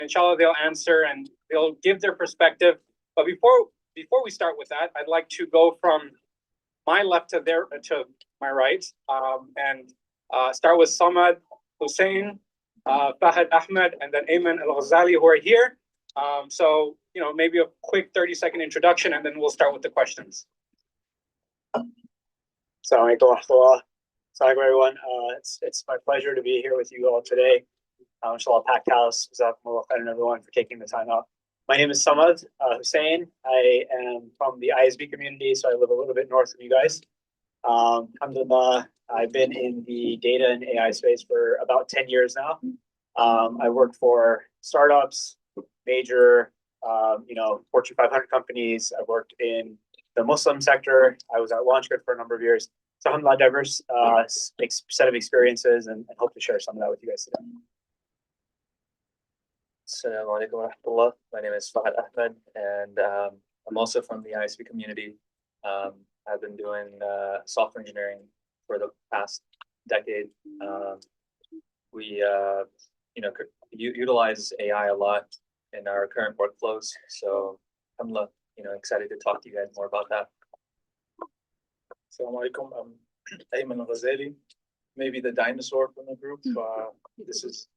Inshallah, they'll answer and they'll give their perspective. But before we start with that, I'd like to go from my left to my right, and start with Samad, Hussein, Fahad Ahmed, and then Ayman Al-Ghazali, who are here. So, maybe a quick 30-second introduction, and then we'll start with the questions. Assalamu alaikum wa rahmatullah. Assalamu alaikum, everyone. It's my pleasure to be here with you all today. Inshallah, packed house. Jazakumullah khairan, everyone, for taking the time out. My name is Samad Hussein. I am from the ISB community, so I live a little bit north of you guys. Alhamdulillah, I've been in the data and AI space for about 10 years now. I worked for startups, major, Fortune 500 companies. I worked in the Muslim sector. I was at LaunchGrid for a number of years. So alhamdulillah, diverse set of experiences, and hope to share some of that with you guys today. Assalamu alaikum wa rahmatullah. My name is Fahad Ahmed, and I'm also from the ISV community. I've been doing software engineering for the past decade. We utilize AI a lot in our current workflows. So alhamdulillah, excited to talk to you guys more about that. Assalamu alaikum. I'm Ayman Al-Ghazali, maybe the dinosaur from the group.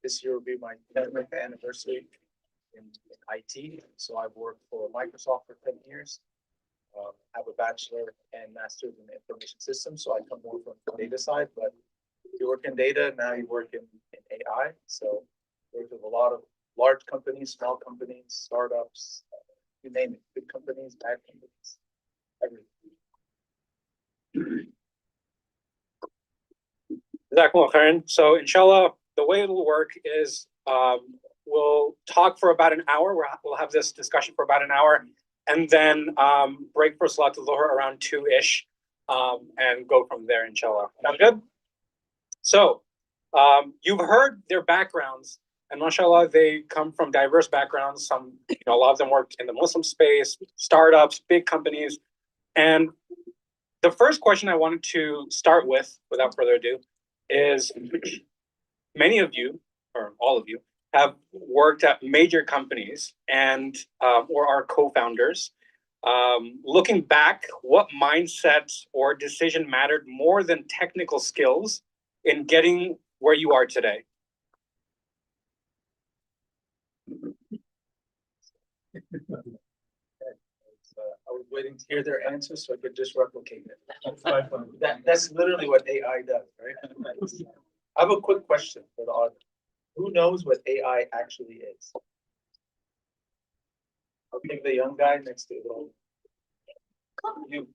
This year will be my 10th anniversary in IT. So I've worked for Microsoft for 10 years. I have a bachelor and master's in information systems, so I come more from the data side. But you work in data, now you work in AI. So I work with a lot of large companies, small companies, startups, you name it, good companies, bad companies, everything. So inshallah, the way it'll work is we'll talk for about an hour. We'll have this discussion for about an hour, and then break for Salatul Dhuhr around 2-ish, and go from there, inshallah. Sound good? So you've heard their backgrounds, and mashallah, they come from diverse backgrounds. Some, a lot of them worked in the Muslim space, startups, big companies. And the first question I wanted to start with, without further ado, is many of you, or all of you, have worked at major companies and or are co-founders. Looking back, what mindset or decision mattered more than technical skills in getting where you are today? I was waiting to hear their answers so I could just replicate it. That's literally what AI does, right? I have a quick question for the audience. Who knows what AI actually is? I'll pick the young guy next to you. You.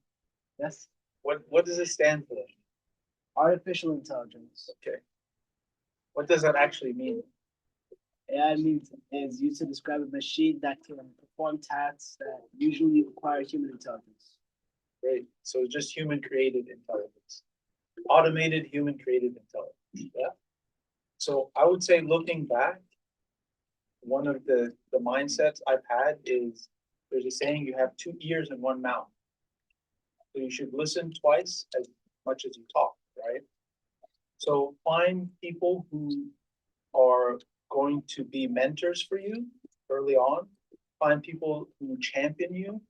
Yes. What does it stand for? Artificial intelligence. Okay. What does that actually mean? AI is used to describe a machine that can perform tasks that usually require human intelligence. Great. So just human-created intelligence. Automated human-created intelligence. Yeah. So I would say, looking back, one of the mindsets I've had is, there's a saying, you have 2 ears and 1 mouth. So you should listen twice as much as you talk, right? So find people who are going to be mentors for you early on. Find people who champion you,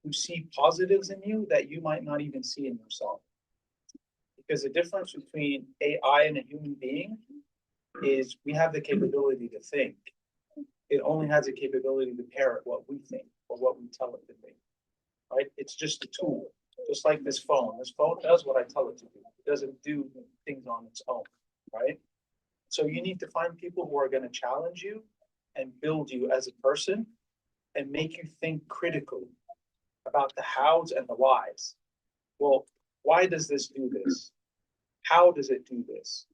who see positives in you that you might not even see in yourself. Because the difference between AI and a human being is we have the capability to think. It only has the capability to parrot what we think or what we tell it to think, right? It's just a tool, just like this phone. This phone does what I tell it to do. It doesn't do things on its own, right? So you need to find people who are going to challenge you and build you as a person and make you think critically about the hows and the whys. Well, why does this do this? How does it do this?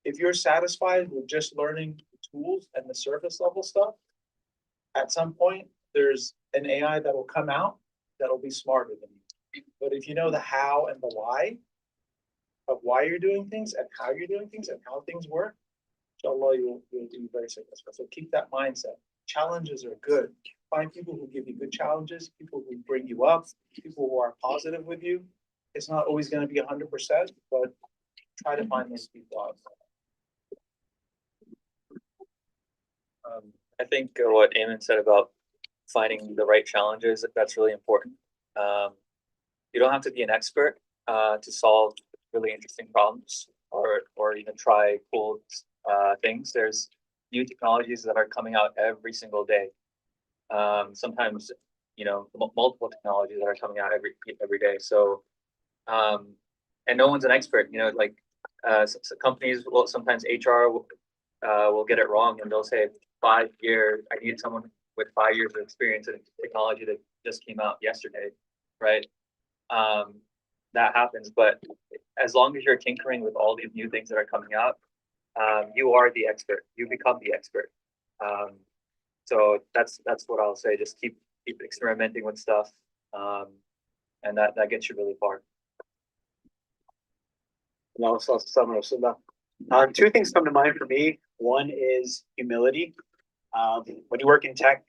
If you're satisfied with just learning the tools and the surface level stuff, at some point, there's an AI that will come out that'll be smarter than you. But if you know the how and the why of why you're doing things and how you're doing things and how things work, inshallah, you'll do very successful. So keep that mindset. Challenges are good. Find people who give you good challenges, people who bring you up, people who are positive with you. It's not always going to be 100%, but try to find those people out. I think what Eamon said about finding the right challenges, that's really important. You don't have to be an expert to solve really interesting problems or even try cool things. There's new technologies that are coming out every single day. Sometimes, multiple technologies that are coming out every day. So, and no one's an expert. Companies will sometimes HR will get it wrong and they'll say 5 years. I need someone with 5 years of experience in technology that just came out yesterday, right? That happens, but as long as you're tinkering with all these new things that are coming out, you are the expert. You become the expert. So that's what I'll say. Just keep experimenting with stuff, and that gets you really far. Two things come to mind for me. One is humility. When you work in tech,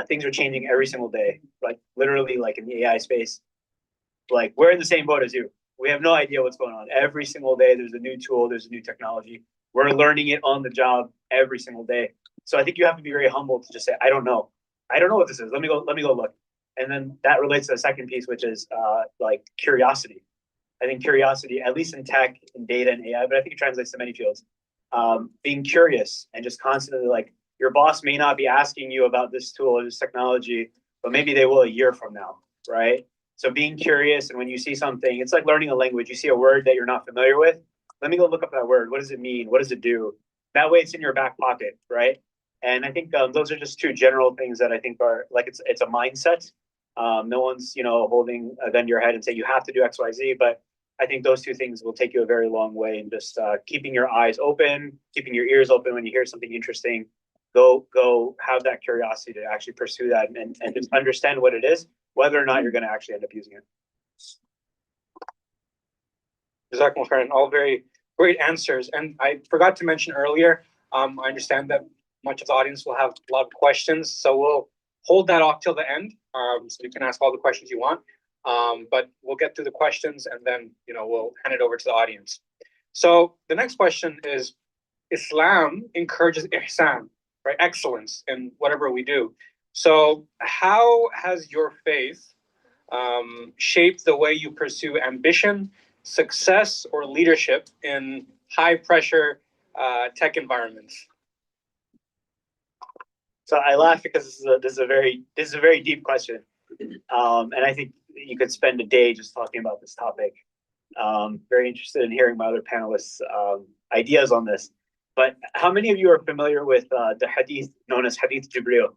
things are changing every single day. Like literally, like in the AI space, like we're in the same boat as you. We have no idea what's going on. Every single day, there's a new tool, there's a new technology. We're learning it on the job every single day. So I think you have to be very humble to just say, I don't know. I don't know what this is. Let me go look. And then that relates to the second piece, which is like curiosity. I think curiosity, at least in tech, in data and AI, but I think it translates to many fields. Being curious and just constantly like your boss may not be asking you about this tool or this technology, but maybe they will a year from now, right? So being curious, and when you see something, it's like learning a language. You see a word that you're not familiar with. Let me go look up that word. What does it mean? What does it do? That way it's in your back pocket, right? And I think those are just two general things that I think are like it's a mindset. No one's holding a gun to your head and say you have to do X, Y, Z, but I think those two things will take you a very long way. And just keeping your eyes open, keeping your ears open when you hear something interesting. Go have that curiosity to actually pursue that and just understand what it is, whether or not you're going to actually end up using it. Jazakumullah khairan. All very great answers. And I forgot to mention earlier, I understand that much of the audience will have a lot of questions, so we'll hold that off till the end, so you can ask all the questions you want. But we'll get through the questions and then we'll hand it over to the audience. So the next question is, Islam encourages ihsan, right? Excellence in whatever we do. So how has your faith shaped the way you pursue ambition, success, or leadership in high pressure tech environments? So I laugh because this is a very deep question, and I think you could spend a day just talking about this topic. Very interested in hearing my other panelists' ideas on this. But how many of you are familiar with the hadith known as Hadith Jibril?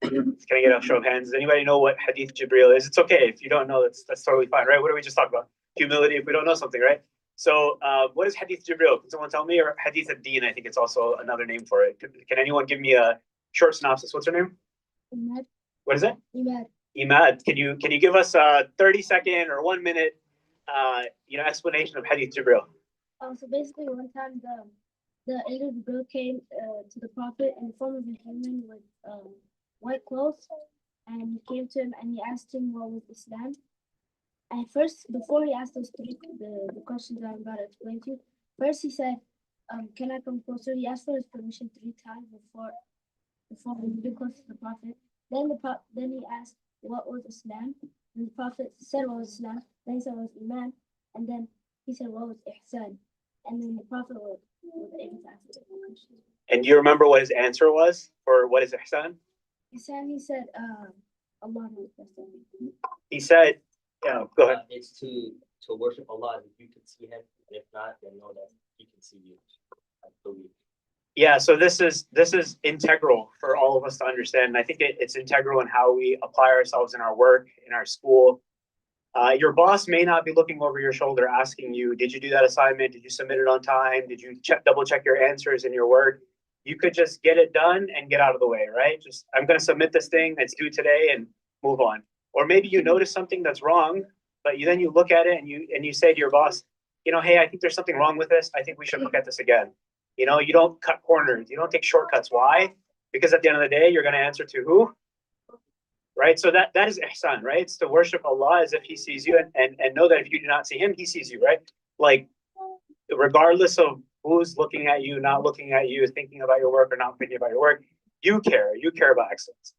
Can I get a show of hands? Does anybody know what Hadith Jibril is? It's okay if you don't know. That's totally fine, right? What did we just talk about? Humility if we don't know something, right? So what is Hadith Jibril? Can someone tell me? Or Hadith ad-Din, I think it's also another name for it. Can anyone give me a short synopsis? What's her name? Imad. What is it? Imad. Imad. Can you give us a 30-second or 1 minute explanation of Hadith Jibril? So basically, one time the angel Jibril came to the prophet in the form of a human with white clothes, and he came to him and he asked him what was Islam. And first, before he asked those the questions that I'm about to explain to you, first he said, "Can I come closer?" He asked for his permission 3 times before he moved close to the prophet. Then he asked what was Islam, and the prophet said what was Islam. Then he said what was Iman, and then he said what was Ihsan, and then the prophet was able to answer the question. And do you remember what his answer was for what is Ihsan? Ihsan, he said, Allah knows best. He said, yeah, go ahead. It's to worship Allah if you can see him, and if not, then know that he can see you. I believe. Yeah, so this is integral for all of us to understand. And I think it's integral in how we apply ourselves in our work, in our school. Your boss may not be looking over your shoulder asking you, did you do that assignment? Did you submit it on time? Did you double check your answers in your work? You could just get it done and get out of the way, right? Just, I'm going to submit this thing that's due today and move on. Or maybe you notice something that's wrong, but then you look at it and you say to your boss, hey, I think there's something wrong with this. I think we should look at this again. You don't cut corners. You don't take shortcuts. Why? Because at the end of the day, you're going to answer to who? Right? So that is ihsan, right? It's to worship Allah as if he sees you and know that if you do not see him, he sees you, right? Like, regardless of who's looking at you, not looking at you, thinking about your work or not thinking about your work, You care about excellence.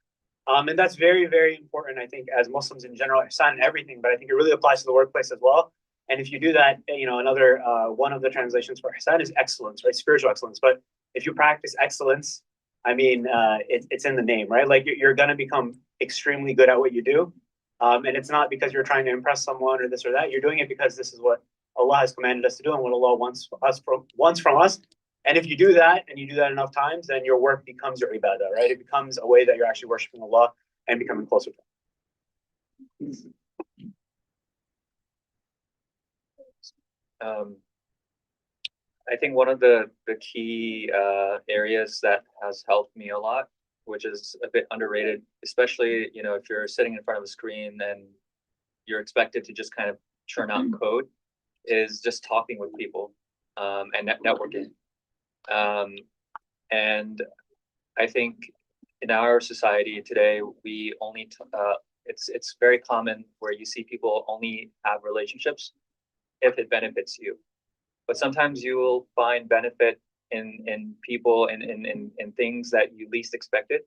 And that's very, very important, I think, as Muslims in general. It's not in everything, but I think it really applies to the workplace as well. And if you do that, another one of the translations for ihsan is excellence, right? Spiritual excellence. But if you practice excellence, I mean, it's in the name, right? Like you're going to become extremely good at what you do. And it's not because you're trying to impress someone or this or that. You're doing it because this is what Allah has commanded us to do and what Allah wants from us. And if you do that and you do that enough times, then your work becomes your ibadah, right? It becomes a way that you're actually worshiping Allah and becoming closer to Him. I think one of the key areas that has helped me a lot, which is a bit underrated, especially if you're sitting in front of a screen and you're expected to just kind of churn out code, is just talking with people and networking. And I think in our society today, we only it's very common where you see people only have relationships if it benefits you. But sometimes you will find benefit in people and in things that you least expected.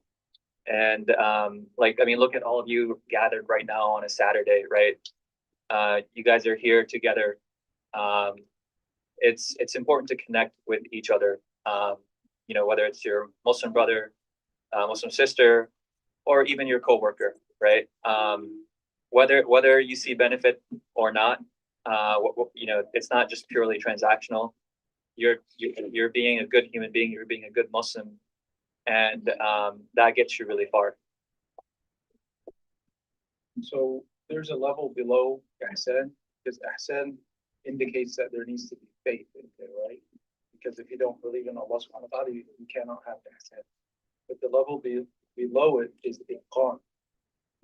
And look at all of you gathered right now on a Saturday, right? You guys are here together. It's important to connect with each other. Whether it's your Muslim brother, Muslim sister, or even your coworker, right? Whether you see benefit or not, it's not just purely transactional. You're being a good human being. You're being a good Muslim, and that gets you really far. So there's a level below ihsan, because ihsan indicates that there needs to be faith in there, right? Because if you don't believe in Allah subhanahu wa ta'ala, you cannot have ihsan. But the level below it is itqan.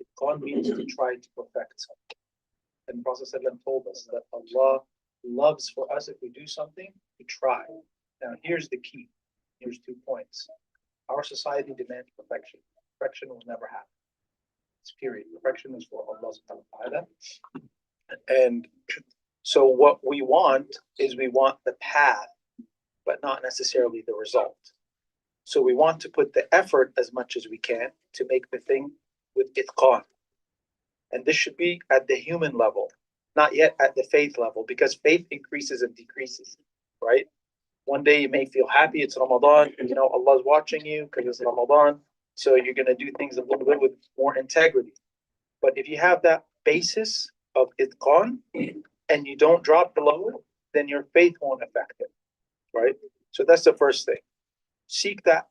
Itqan means to try to perfect something. And the Prophet ﷺ told us that Allah loves for us if we do something to try. Now here's the key. Here's 2 points. Our society demands perfection. Perfection will never happen. It's period. Perfection is for Allah subhanahu wa ta'ala. And so what we want is we want the path, but not necessarily the result. So we want to put the effort as much as we can to make the thing with itqan. And this should be at the human level, not yet at the faith level, because faith increases and decreases, right? One day you may feel happy, it's Ramadan, Allah's watching you because it's Ramadan. So you're going to do things a little bit with more integrity. But if you have that basis of itqan and you don't drop below it, then your faith won't affect it, right? So that's the first thing. Seek that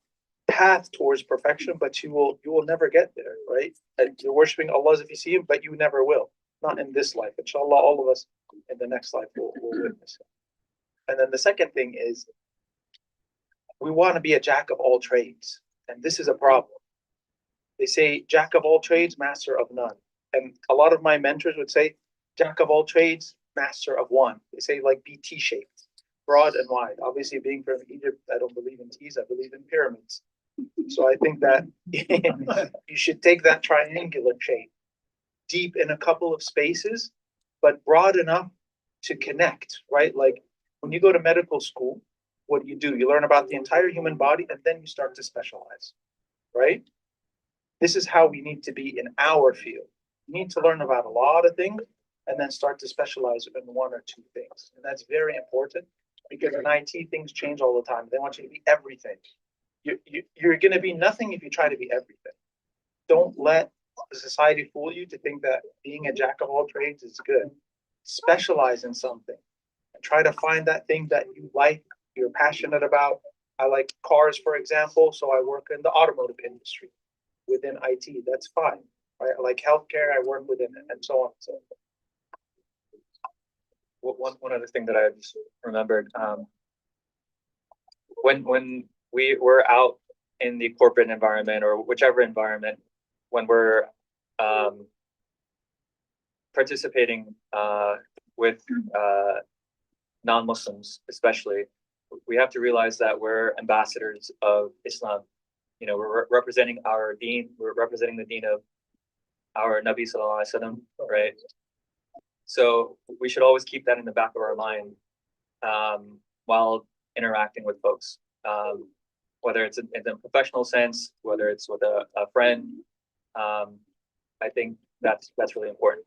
path towards perfection, but you will never get there, right? And you're worshiping Allah as if you see Him, but you never will. Not in this life. Inshallah, all of us in the next life will witness it. And then the second thing is we want to be a jack of all trades. And this is a problem. They say jack of all trades, master of none. And a lot of my mentors would say jack of all trades, master of one. They say like be T-shaped, broad and wide. Obviously, being from Egypt, I don't believe in T's, I believe in pyramids. So I think that you should take that triangular shape, deep in a couple of spaces, but broad enough to connect, right? Like when you go to medical school, what do? You learn about the entire human body and then you start to specialize, right? This is how we need to be in our field. You need to learn about a lot of things and then start to specialize in 1 or 2 things. And that's very important because in IT, things change all the time. They want you to be everything. You're going to be nothing if you try to be everything. Don't let society fool you to think that being a jack of all trades is good. Specialize in something and try to find that thing that you like, you're passionate about. I like cars, for example, so I work in the automotive industry within IT. That's fine. Right? I like healthcare, I work within it, and so on and so forth. One other thing that I just remembered, when we were out in the corporate environment or whichever environment, when we're participating with non-Muslims, especially, we have to realize that we're ambassadors of Islam. We're representing our deen. We're representing the deen of our Nabi Sallallahu Alaihi Wasallam, right? So we should always keep that in the back of our mind while interacting with folks. whether it's in the professional sense, whether it's with a friend. I think that's really important.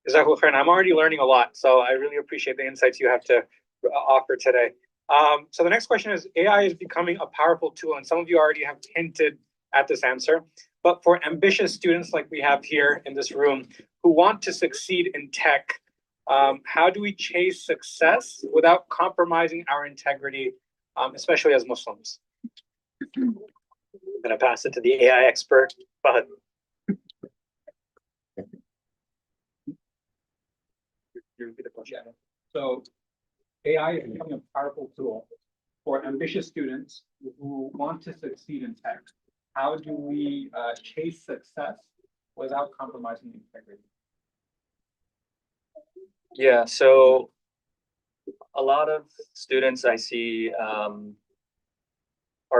Jazakallah khairan. I'm already learning a lot, so I really appreciate the insights you have to offer today. So the next question is, AI is becoming a powerful tool, and some of you already have hinted at this answer. But for ambitious students like we have here in this room who want to succeed in tech, how do we chase success without compromising our integrity, especially as Muslims? I'm gonna pass it to the AI expert, but You repeat the question. So AI is becoming a powerful tool for ambitious students who want to succeed in tech. How do we chase success without compromising integrity? Yeah, so a lot of students I see are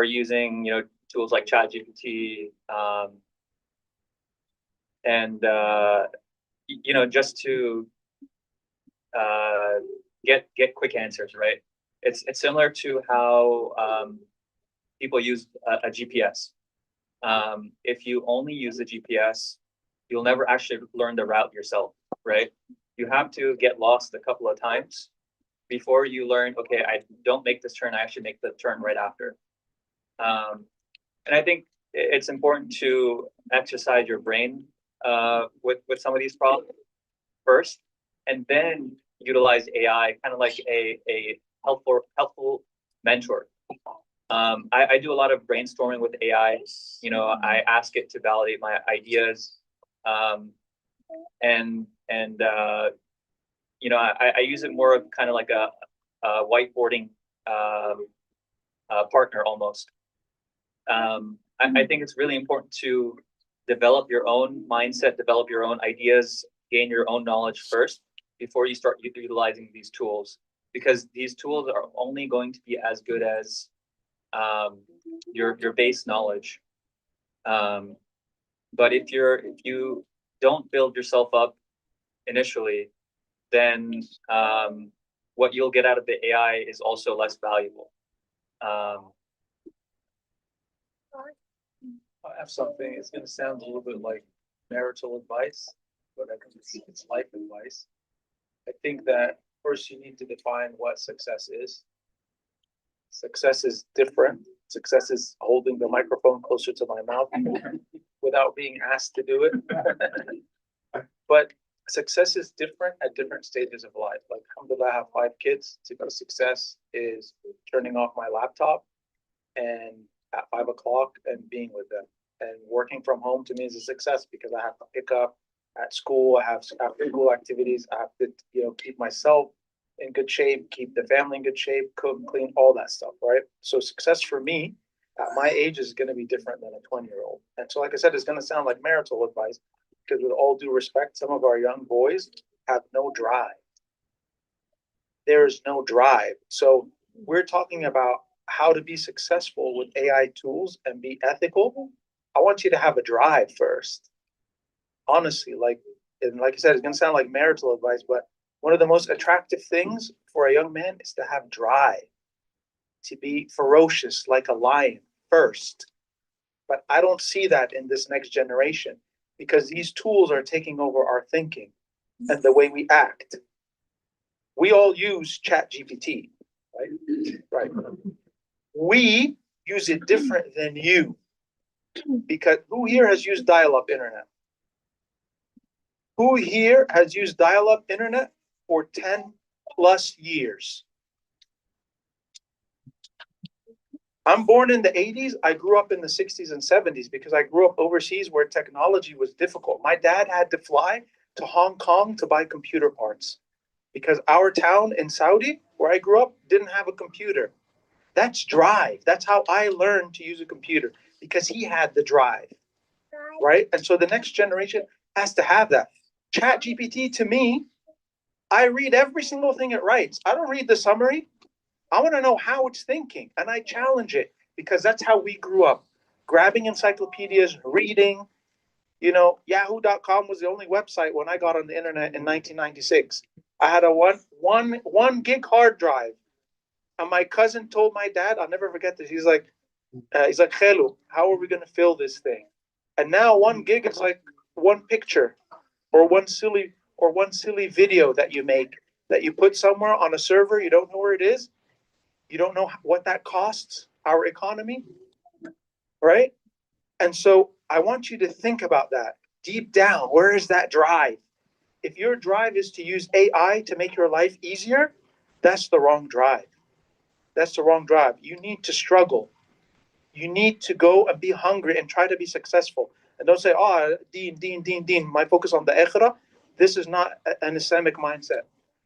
using, tools like ChatGPT, and just to get quick answers, right? It's similar to how people use a GPS. If you only use the GPS, you'll never actually learn the route yourself, right? You have to get lost a couple of times before you learn, okay, I don't make this turn, I actually make the turn right after. And I think it's important to exercise your brain with some of these problems first, and then utilize AI kind of like a helpful mentor. I do a lot of brainstorming with AI. I ask it to validate my ideas, and I use it more of kind of like a whiteboarding partner almost. I think it's really important to develop your own mindset, develop your own ideas, gain your own knowledge first before you start utilizing these tools, because these tools are only going to be as good as your base knowledge. But if you don't build yourself up initially, then what you'll get out of the AI is also less valuable. I have something, it's gonna sound a little bit like marital advice, but I think it's life advice. I think that first you need to define what success is. Success is different. Success is holding the microphone closer to my mouth without being asked to do it. But success is different at different stages of life. Like, alhamdulillah, I have 5 kids. To me, success is turning off my laptop and at 5 o'clock and being with them. And working from home to me is a success because I have to pick up at school. I have after school activities. I have to, keep myself in good shape, keep the family in good shape, cook, clean, all that stuff, right? So success for me at my age is going to be different than a 20-year-old. And so, like I said, it's going to sound like marital advice because with all due respect, some of our young boys have no drive. There is no drive. So we're talking about how to be successful with AI tools and be ethical. I want you to have a drive first. Honestly, like I said, it's going to sound like marital advice, but one of the most attractive things for a young man is to have drive, to be ferocious like a lion first. But I don't see that in this next generation because these tools are taking over our thinking and the way we act. We all use ChatGPT, right? Right. We use it different than you because who here has used dial-up internet? Who here has used dial-up internet for 10 plus years? I'm born in the 80s. I grew up in the 60s and 70s because I grew up overseas where technology was difficult. My dad had to fly to Hong Kong to buy computer parts because our town in Saudi, where I grew up, didn't have a computer. That's drive. That's how I learned to use a computer because he had the drive, right? And so the next generation has to have that. ChatGPT to me, I read every single thing it writes. I don't read the summary. I want to know how it's thinking, and I challenge it because that's how we grew up. Grabbing encyclopedias, reading. Yahoo.com was the only website when I got on the internet in 1996. I had a one gig hard drive. And my cousin told my dad, I'll never forget this. He's like, Khelu, how are we going to fill this thing? And now 1 gig is like one picture or one silly video that you make that you put somewhere on a server. You don't know where it is. You don't know what that costs our economy, right? And so I want you to think about that deep down. Where is that drive? If your drive is to use AI to make your life easier, that's the wrong drive. That's the wrong drive. You need to struggle. You need to go and be hungry and try to be successful. And don't say, oh, deen. My focus on the akhirah. This is not an Islamic mindset.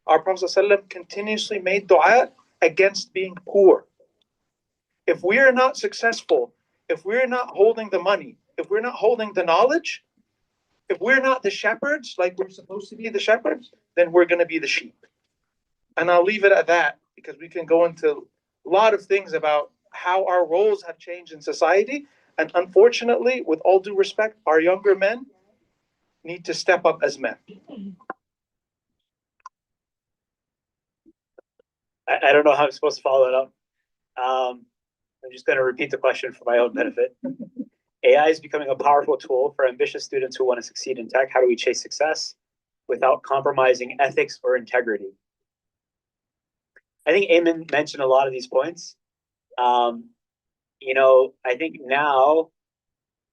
Our Prophet ﷺ continuously made dua against being poor. If we are not successful, if we're not holding the money, if we're not holding the knowledge, if we're not the shepherds, like we're supposed to be the shepherds, then we're going to be the sheep. And I'll leave it at that because we can go into a lot of things about how our roles have changed in society. And unfortunately, with all due respect, our younger men need to step up as men. I don't know how I'm supposed to follow that up. I'm just going to repeat the question for my own benefit. AI is becoming a powerful tool for ambitious students who want to succeed in tech. How do we chase success without compromising ethics or integrity? I think Eamon mentioned a lot of these points. I think now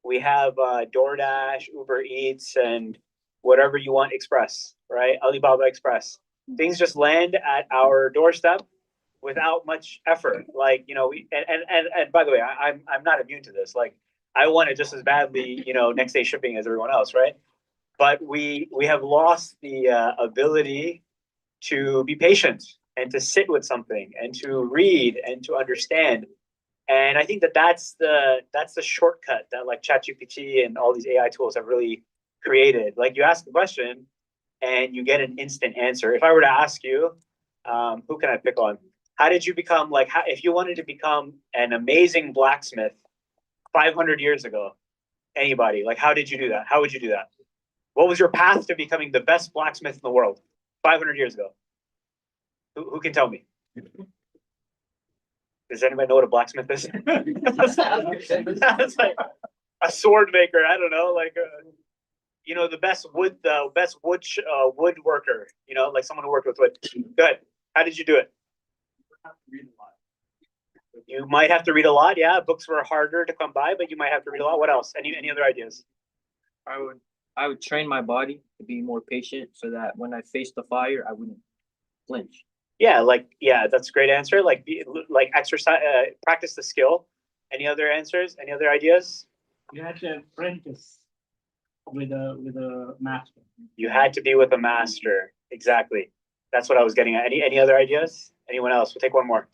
we have DoorDash, Uber Eats, and whatever you want Express, right? Alibaba Express. Things just land at our doorstep without much effort. Like, and by the way, I'm not immune to this. Like, I want it just as badly, next day shipping as everyone else, right? But we have lost the ability to be patient and to sit with something and to read and to understand. And I think that's the shortcut that like ChatGPT and all these AI tools have really created. Like you ask the question and you get an instant answer. If I were to ask you, who can I pick on? How did you become if you wanted to become an amazing blacksmith 500 years ago, anybody, like how did you do that? How would you do that? What was your path to becoming the best blacksmith in the world 500 years ago? Who can tell me? Does anybody know what a blacksmith is? It's like a sword maker. I don't know, the best woodworker. Like someone who worked with wood. Good. How did you do it? You might have to read a lot. Yeah, books were harder to come by, but you might have to read a lot. What else? Any other ideas? I would train my body to be more patient so that when I face the fire, I wouldn't flinch. Yeah, that's a great answer. Like exercise, practice the skill. Any other answers? Any other ideas? You had to apprentice with a master. You had to be with a master. Exactly. That's what I was getting at. Any other ideas? Anyone else? We'll take one more.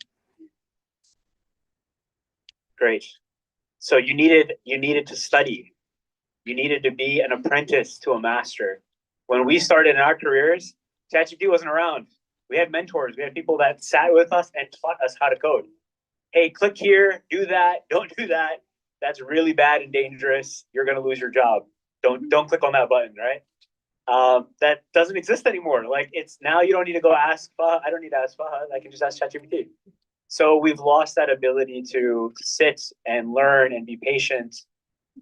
Great. So you needed to study. You needed to be an apprentice to a master. When we started in our careers, ChatGPT wasn't around. We had mentors. We had people that sat with us and taught us how to code. Hey, click here, do that, don't do that. That's really bad and dangerous. You're going to lose your job. Don't click on that button, right? That doesn't exist anymore. Like it's now you don't need to go ask Fahad. I don't need to ask Fahad. I can just ask ChatGPT. So we've lost that ability to sit and learn and be patient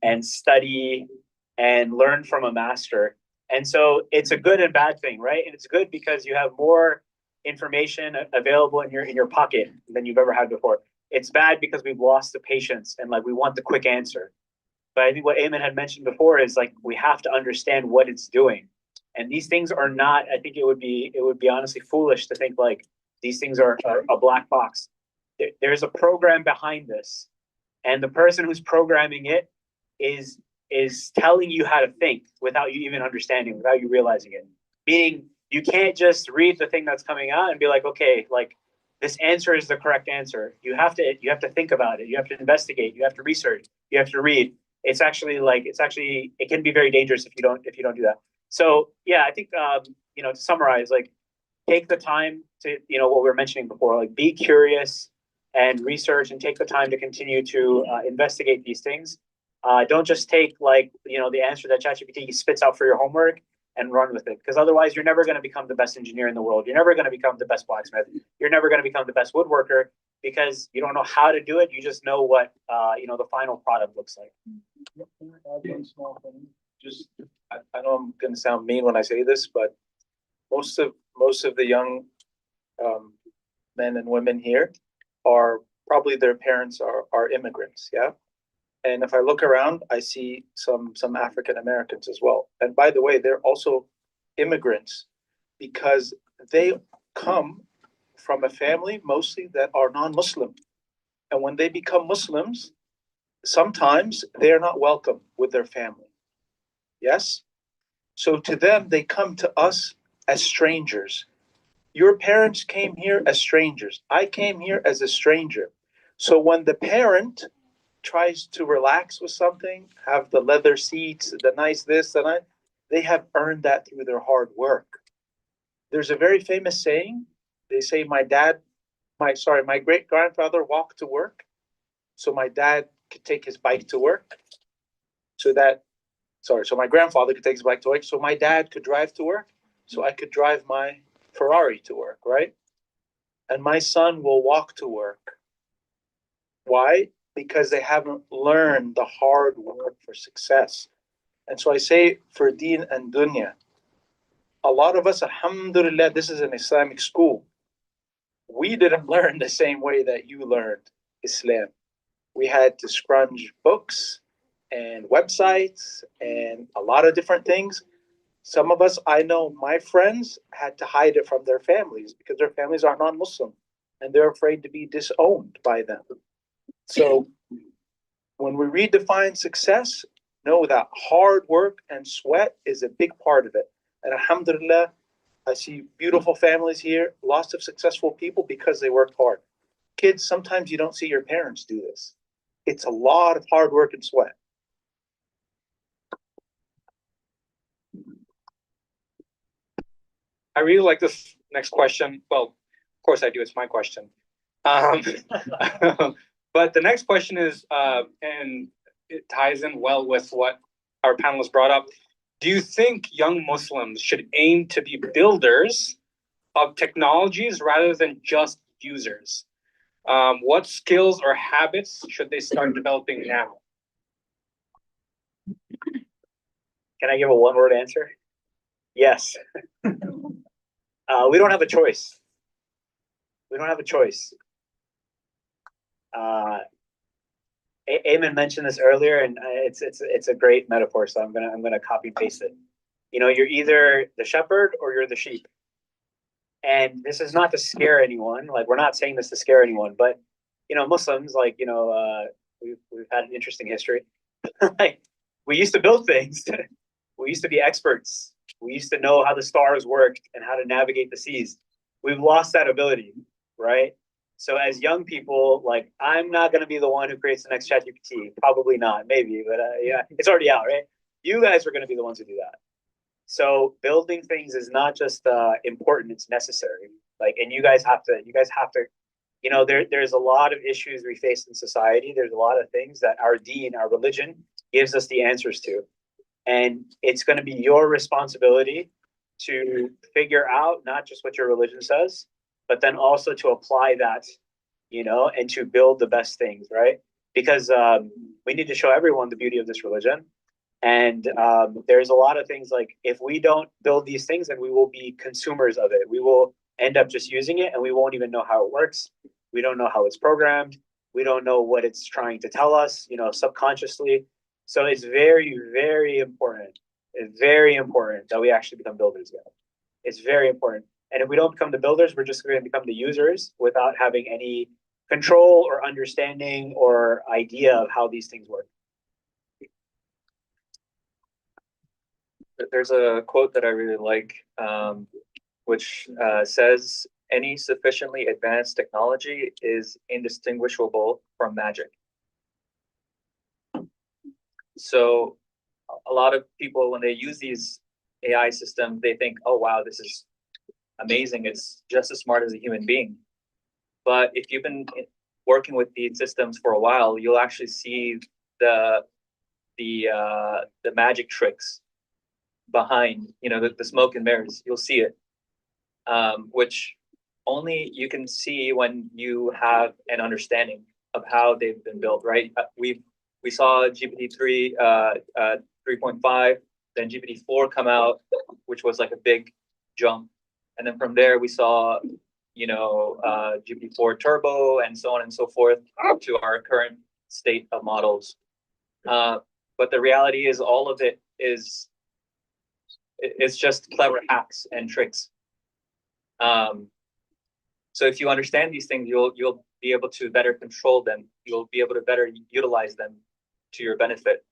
and study and learn from a master. And so it's a good and bad thing, right? And it's good because you have more information available in your pocket than you've ever had before. It's bad because we've lost the patience and we want the quick answer. But I think what Eamon had mentioned before is we have to understand what it's doing. And these things are not, I think it would be honestly foolish to think these things are a black box. There's a program behind this. And the person who's programming it is telling you how to think without you even understanding, without you realizing it. Meaning you can't just read the thing that's coming out and be like, okay, this answer is the correct answer. You have to think about it. You have to investigate. You have to research. You have to read. It's actually it can be very dangerous if you don't do that. So yeah, I think to summarize, take the time to what we were mentioning before, be curious and research and take the time to continue to investigate these things. Don't just take the answer that ChatGPT spits out for your homework and run with it. Because otherwise, you're never going to become the best engineer in the world. You're never going to become the best blacksmith. You're never going to become the best woodworker because you don't know how to do it. You just know what the final product looks like. Can I add one small thing? Just, I know I'm gonna sound mean when I say this, but most of the young men and women here are probably their parents are immigrants, yeah. And if I look around, I see some African Americans as well. And by the way, they're also immigrants because they come from a family mostly that are non-Muslim. And when they become Muslims, sometimes they are not welcome with their family. Yes? So to them, they come to us as strangers. Your parents came here as strangers. I came here as a stranger. So when the parent tries to relax with something, have the leather seats, the nice this, and that, they have earned that through their hard work. There's a very famous saying. They say my great grandfather walked to work, so my dad could take his bike to work. So my grandfather could take his bike to work, so my dad could drive to work, so I could drive my Ferrari to work, right? And my son will walk to work. Why? Because they haven't learned the hard work for success. And so I say for deen and dunya, a lot of us, alhamdulillah, this is an Islamic school. We didn't learn the same way that you learned Islam. We had to scrunch books and websites and a lot of different things. Some of us, I know my friends had to hide it from their families because their families are non-Muslim and they're afraid to be disowned by them. So when we redefine success, know that hard work and sweat is a big part of it. And alhamdulillah, I see beautiful families here, lots of successful people because they worked hard. Kids, sometimes you don't see your parents do this. It's a lot of hard work and sweat. I really like this next question. Well, of course I do. It's my question. But the next question is, and it ties in well with what our panelists brought up. Do you think young Muslims should aim to be builders of technologies rather than just users? What skills or habits should they start developing now? Can I give a one-word answer? Yes. We don't have a choice. We don't have a choice. Eamon mentioned this earlier, and it's a great metaphor. So I'm gonna copy paste it. You know, you're either the shepherd or you're the sheep. And this is not to scare anyone. Like, we're not saying this to scare anyone, but Muslims, we've had an interesting history. Like, we used to build things. We used to be experts. We used to know how the stars worked and how to navigate the seas. We've lost that ability, right? So as young people, like, I'm not going to be the one who creates the next ChatGPT. Probably not, maybe, but yeah, it's already out, right? You guys are going to be the ones who do that. So building things is not just important; it's necessary. Like, and you guys have to. There's a lot of issues we face in society. There's a lot of things that our deen, our religion, gives us the answers to. And it's going to be your responsibility to figure out not just what your religion says, but then also to apply that, and to build the best things, right? Because we need to show everyone the beauty of this religion. And there's a lot of things like, if we don't build these things, then we will be consumers of it. We will end up just using it and we won't even know how it works. We don't know how it's programmed. We don't know what it's trying to tell us, subconsciously. So it's very, very important. It's very important that we actually become builders again. It's very important. And if we don't become the builders, we're just going to become the users without having any control or understanding or idea of how these things work. There's a quote that I really like, which says, "Any sufficiently advanced technology is indistinguishable from magic." So a lot of people, when they use these AI systems, they think, oh, wow, this is amazing. It's just as smart as a human being. But if you've been working with these systems for a while, you'll actually see the magic tricks behind, the smoke and mirrors. You'll see it, which only you can see when you have an understanding of how they've been built, right? We saw GPT-3, 3.5, then GPT-4 come out, which was like a big jump. And then from there, we saw, GPT-4 Turbo and so on and so forth to our current state of models. But the reality is all of it it's just clever hacks and tricks. So if you understand these things, you'll be able to better control them. You'll be able to better utilize them to your benefit.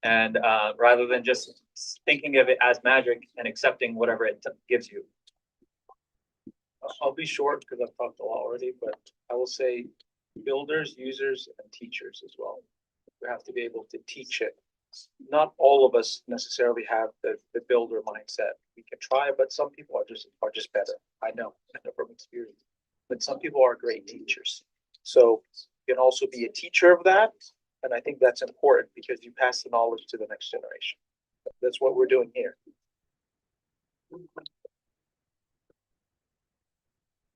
And rather than just thinking of it as magic and accepting whatever it gives you. I'll be short because I've talked a lot already, but I will say builders, users, and teachers as well. We have to be able to teach it. Not all of us necessarily have the builder mindset. We can try, but some people are just better. I know from experience. But some people are great teachers. So you can also be a teacher of that. And I think that's important because you pass the knowledge to the next generation. That's what we're doing here.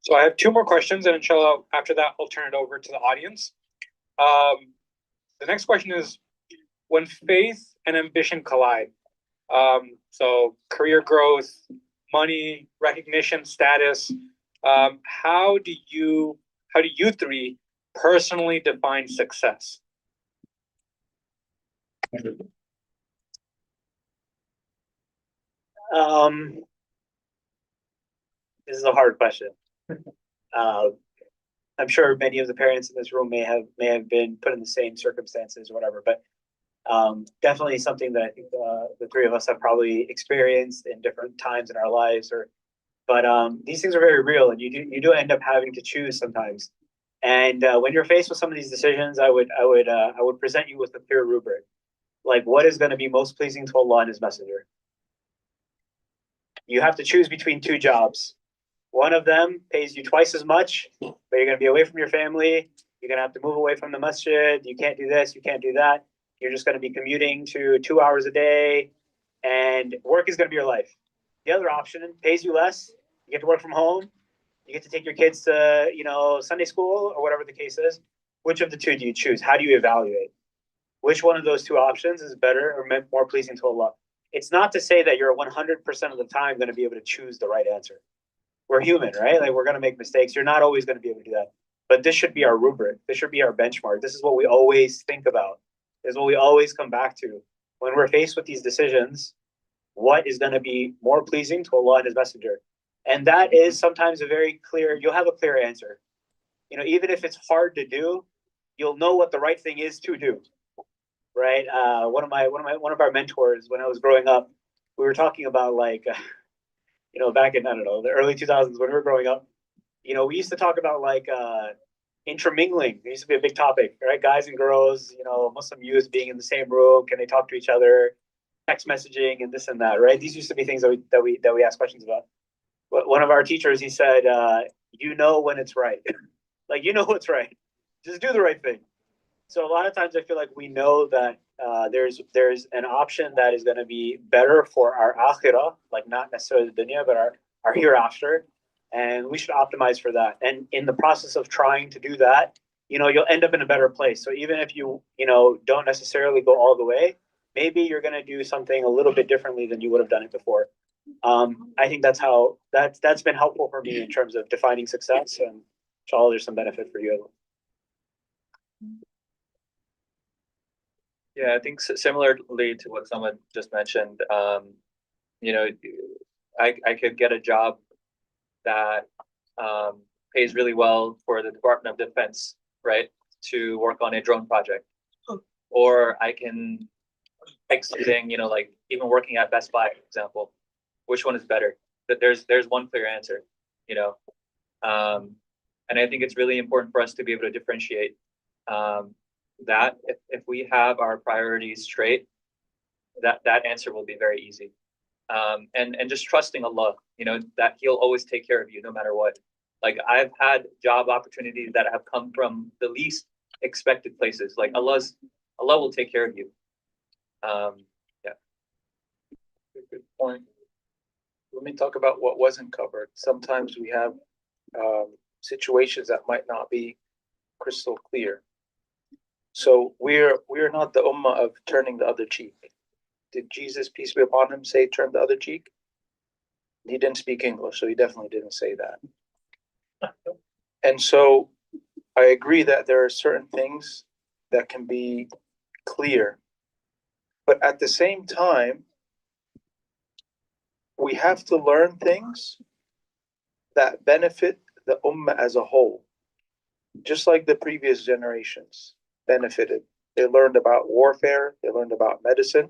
So I have two more questions, and inshallah, after that, I'll turn it over to the audience. The next question is, when faith and ambition collide, so career growth, money, recognition, status, how do you three personally define success? This is a hard question. I'm sure many of the parents in this room may have been put in the same circumstances or whatever, but definitely something that I think the three of us have probably experienced in different times in our lives. But these things are very real, and you do end up having to choose sometimes. And when you're faced with some of these decisions, I would present you with a clear rubric, like what is going to be most pleasing to Allah and His Messenger. You have to choose between two jobs. One of them pays you twice as much, but you're going to be away from your family. You're going to have to move away from the masjid. You can't do this. You can't do that. You're just going to be commuting to 2 hours a day, and work is going to be your life. The other option pays you less. You get to work from home. You get to take your kids to, Sunday school or whatever the case is. Which of the two do you choose? How do you evaluate? Which one of those two options is better or more pleasing to Allah? It's not to say that you're 100% of the time going to be able to choose the right answer. We're human, right? Like we're going to make mistakes. You're not always going to be able to do that. But this should be our rubric. This should be our benchmark. This is what we always think about. This is what we always come back to. When we're faced with these decisions, what is going to be more pleasing to Allah and His Messenger? And that is sometimes you'll have a clear answer. Even if it's hard to do, you'll know what the right thing is to do. Right? One of our mentors when I was growing up, we were talking about back in, I don't know, the early 2000s when we were growing up, we used to talk about intermingling. It used to be a big topic, right? Guys and girls, Muslim youth being in the same room. Can they talk to each other? Text messaging and this and that, right? These used to be things that we asked questions about. One of our teachers, he said, when it's right. What's right. Just do the right thing. So a lot of times I feel like we know that there's an option that is going to be better for our akhirah, like not necessarily the dunya, but our hereafter. And we should optimize for that. And in the process of trying to do that, you'll end up in a better place. So even if you don't necessarily go all the way, maybe you're going to do something a little bit differently than you would have done it before. I think that's been helpful for me in terms of defining success, and inshallah there's some benefit for you. Yeah, I think similarly to what someone just mentioned, I could get a job that pays really well for the Department of Defense, right, to work on a drone project, or I can pick something, even working at Best Buy, for example. Which one is better? That there's one clear answer, and I think it's really important for us to be able to differentiate. That if we have our priorities straight, that answer will be very easy. And just trusting Allah, that He'll always take care of you no matter what. Like I've had job opportunities that have come from the least expected places. Like Allah will take care of you. Yeah. point, let me talk about what wasn't covered. Sometimes we have situations that might not be crystal clear. So we're not the ummah of turning the other cheek. Did Jesus, peace be upon him, say turn the other cheek? He didn't speak English, so he definitely didn't say that. And so I agree that there are certain things that can be clear. But at the same time, we have to learn things that benefit the ummah as a whole, just like the previous generations benefited. They learned about warfare, they learned about medicine,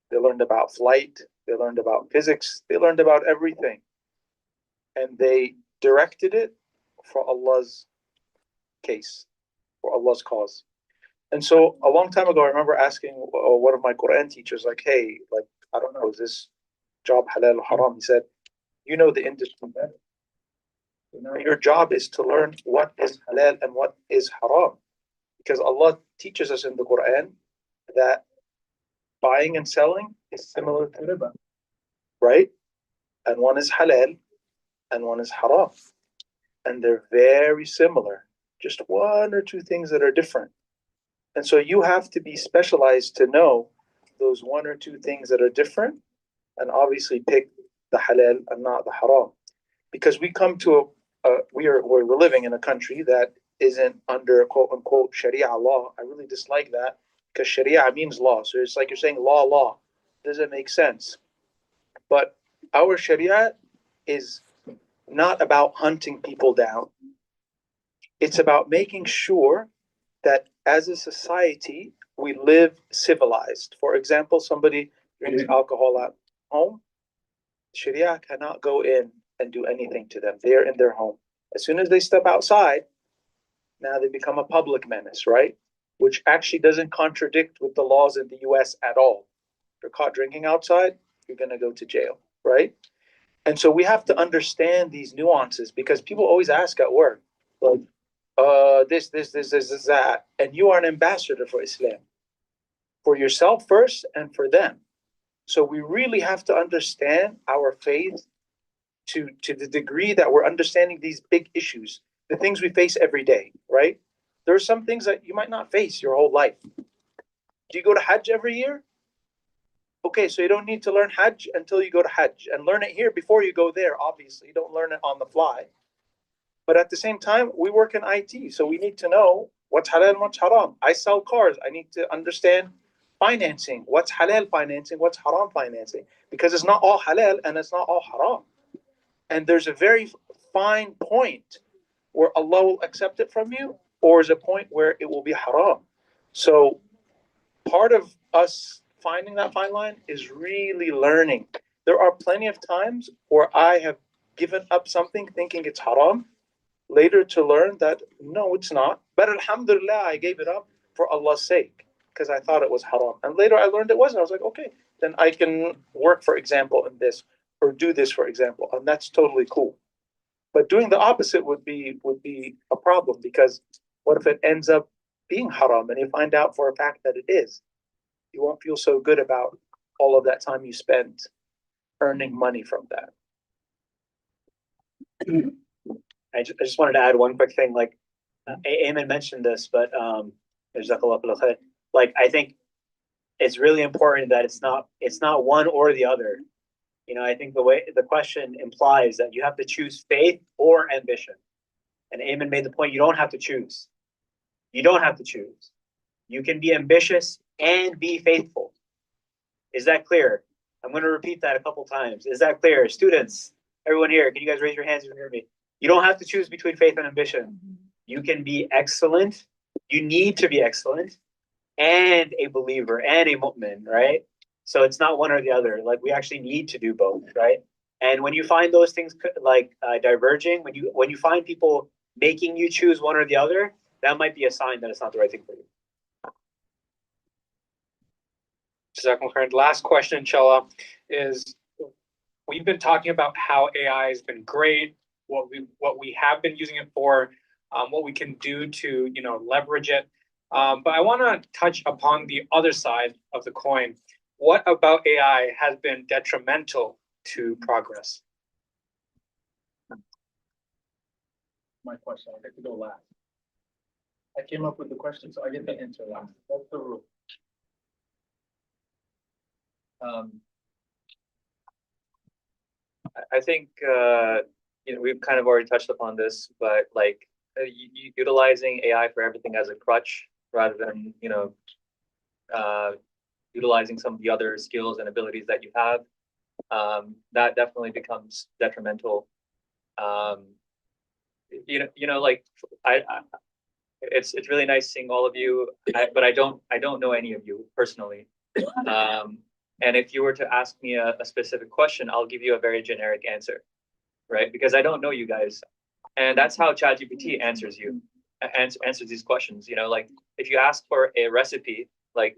they learned about flight, they learned about physics, they learned about everything. And they directed it for Allah's case, for Allah's cause. And so a long time ago, I remember asking one of my Quran teachers, like, hey, like, I don't know, is this job halal or haram? He said, you know the industry better. You know, your job is to learn what is halal and what is haram. Because Allah teaches us in the Quran that buying and selling is similar to riba, right? And one is halal and one is haram. And they're very similar, just one or two things that are different. And so you have to be specialized to know those one or two things that are different and obviously pick the halal and not the haram. Because we come to we're living in a country that isn't under quote unquote Sharia law. I really dislike that because Sharia means law. So it's like you're saying law. Doesn't make sense. But our Sharia is not about hunting people down. It's about making sure that as a society, we live civilized. For example, somebody drinks alcohol at home, Sharia cannot go in and do anything to them. They are in their home. As soon as they step outside, now they become a public menace, right? Which actually doesn't contradict with the laws in the US at all. If you're caught drinking outside, you're going to go to jail, right? And so we have to understand these nuances because people always ask at work, like, this, that. And you are an ambassador for Islam, for yourself first and for them. So we really have to understand our faith to the degree that we're understanding these big issues, the things we face every day, right? There are some things that you might not face your whole life. Do you go to Hajj every year? Okay, so you don't need to learn Hajj until you go to Hajj and learn it here before you go there. Obviously, you don't learn it on the fly. But at the same time, we work in IT, so we need to know what's halal and what's haram. I sell cars. I need to understand financing. What's halal financing? What's haram financing? Because it's not all halal and it's not all haram. And there's a very fine point where Allah will accept it from you, or is a point where it will be haram. So part of us finding that fine line is really learning. There are plenty of times where I have given up something thinking it's haram, later to learn that no, it's not. But alhamdulillah, I gave it up for Allah's sake because I thought it was haram. And later I learned it wasn't. I was like, okay, then I can work, for example, in this or do this, for example, and that's totally cool. But doing the opposite would be a problem because what if it ends up being haram and you find out for a fact that it is? You won't feel so good about all of that time you spent earning money from that. I just wanted to add one quick thing. Like, Eamon mentioned this, but like I think it's really important that it's not one or the other. You know, I think the way the question implies that you have to choose faith or ambition. And Eamon made the point you don't have to choose. You don't have to choose. You can be ambitious and be faithful. Is that clear? I'm going to repeat that a couple times. Is that clear? Students, everyone here, can you guys raise your hands if you hear me? You don't have to choose between faith and ambition. You can be excellent. You need to be excellent and a believer and a mu'min, right? So it's not one or the other. Like we actually need to do both, right? And when you find those things like diverging, when you find people making you choose one or the other, that might be a sign that it's not the right thing for you. Last question, inshallah, is we've been talking about how AI has been great, what we have been using it for, what we can do to leverage it. But I want to touch upon the other side of the coin. what about AI has been detrimental to progress? My question, I get to go last. I came up with the question, so I get to answer last. That's the rule. I think, we've kind of already touched upon this, but like utilizing AI for everything as a crutch rather than, utilizing some of the other skills and abilities that you have, that definitely becomes detrimental. Like it's really nice seeing all of you, but I don't know any of you personally. And if you were to ask me a specific question, I'll give you a very generic answer, right? Because I don't know you guys, and that's how ChatGPT answers answers these questions. Like if you ask for a recipe, like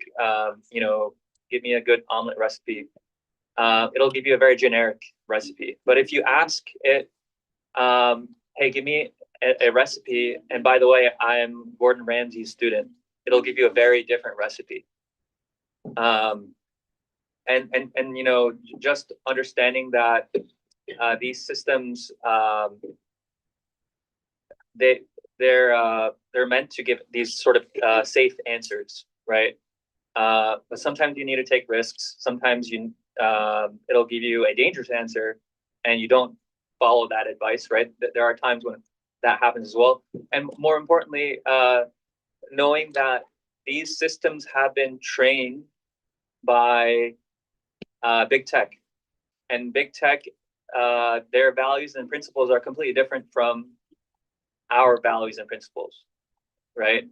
give me a good omelet recipe, it'll give you a very generic recipe. But if you ask it, hey, give me a recipe, and by the way, I'm Gordon Ramsay's student, it'll give you a very different recipe. And just understanding that these systems, they're meant to give these sort of safe answers, right? But sometimes you need to take risks. Sometimes it'll give you a dangerous answer, and you don't follow that advice, right? There are times when that happens as well. And more importantly, knowing that these systems have been trained by big tech, and big tech, their values and principles are completely different from our values and principles, right?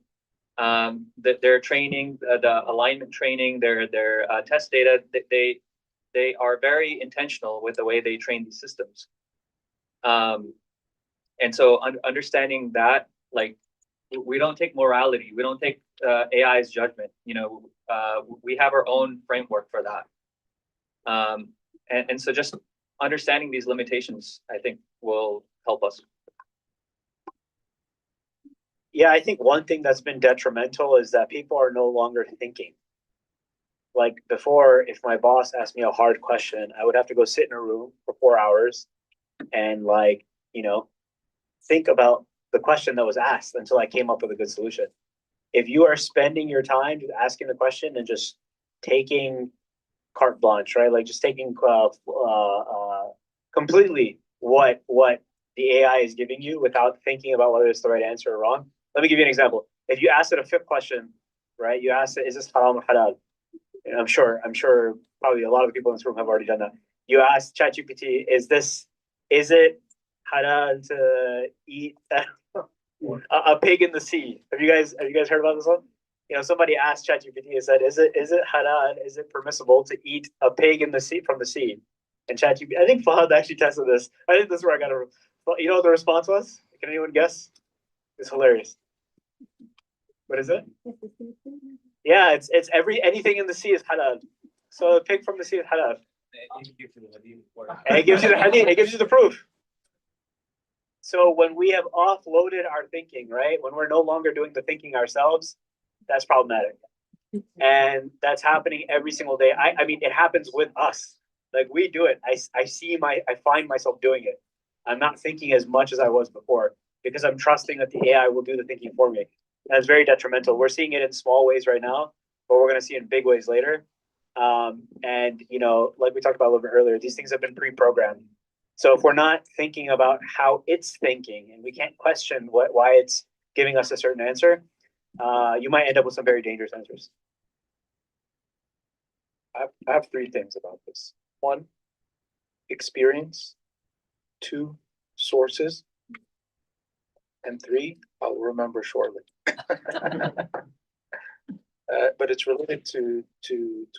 Their training, the alignment training, their test data, they are very intentional with the way they train these systems. And so understanding that, like, we don't take morality, we don't take AI's judgment. We have our own framework for that. And so just understanding these limitations, I think, will help us. Yeah, I think one thing that's been detrimental is that people are no longer thinking. Like before, if my boss asked me a hard question, I would have to go sit in a room for 4 hours and think about the question that was asked until I came up with a good solution. If you are spending your time just asking the question and just taking carte blanche, right? Like just taking completely what the AI is giving you without thinking about whether it's the right answer or wrong. Let me give you an example. If you ask it a fifth question, right? You ask it, is this haram or halal? And I'm sure probably a lot of people in this room have already done that. You ask ChatGPT, is it halal to eat a pig in the sea? Have you guys heard about this one? Somebody asked ChatGPT and said, is it halal? Is it permissible to eat a pig in the sea from the sea? And ChatGPT, I think Fahad actually tested this. I think this is where I got it. You know what the response was? Can anyone guess? It's hilarious. What is it? Yeah, it's anything in the sea is halal. So a pig from the sea is halal. And it gives you the hadith. It gives you the proof. So when we have offloaded our thinking, right? When we're no longer doing the thinking ourselves, that's problematic. And that's happening every single day. I mean, it happens with us. Like we do it. I find myself doing it. I'm not thinking as much as I was before because I'm trusting that the AI will do the thinking for me. That's very detrimental. We're seeing it in small ways right now, but we're going to see it in big ways later. And like we talked about a little bit earlier, these things have been pre-programmed. So if we're not thinking about how it's thinking, and we can't question why it's giving us a certain answer, you might end up with some very dangerous answers. I have 3 things about this. 1, experience. 2, sources. And 3, I'll remember shortly. But it's related to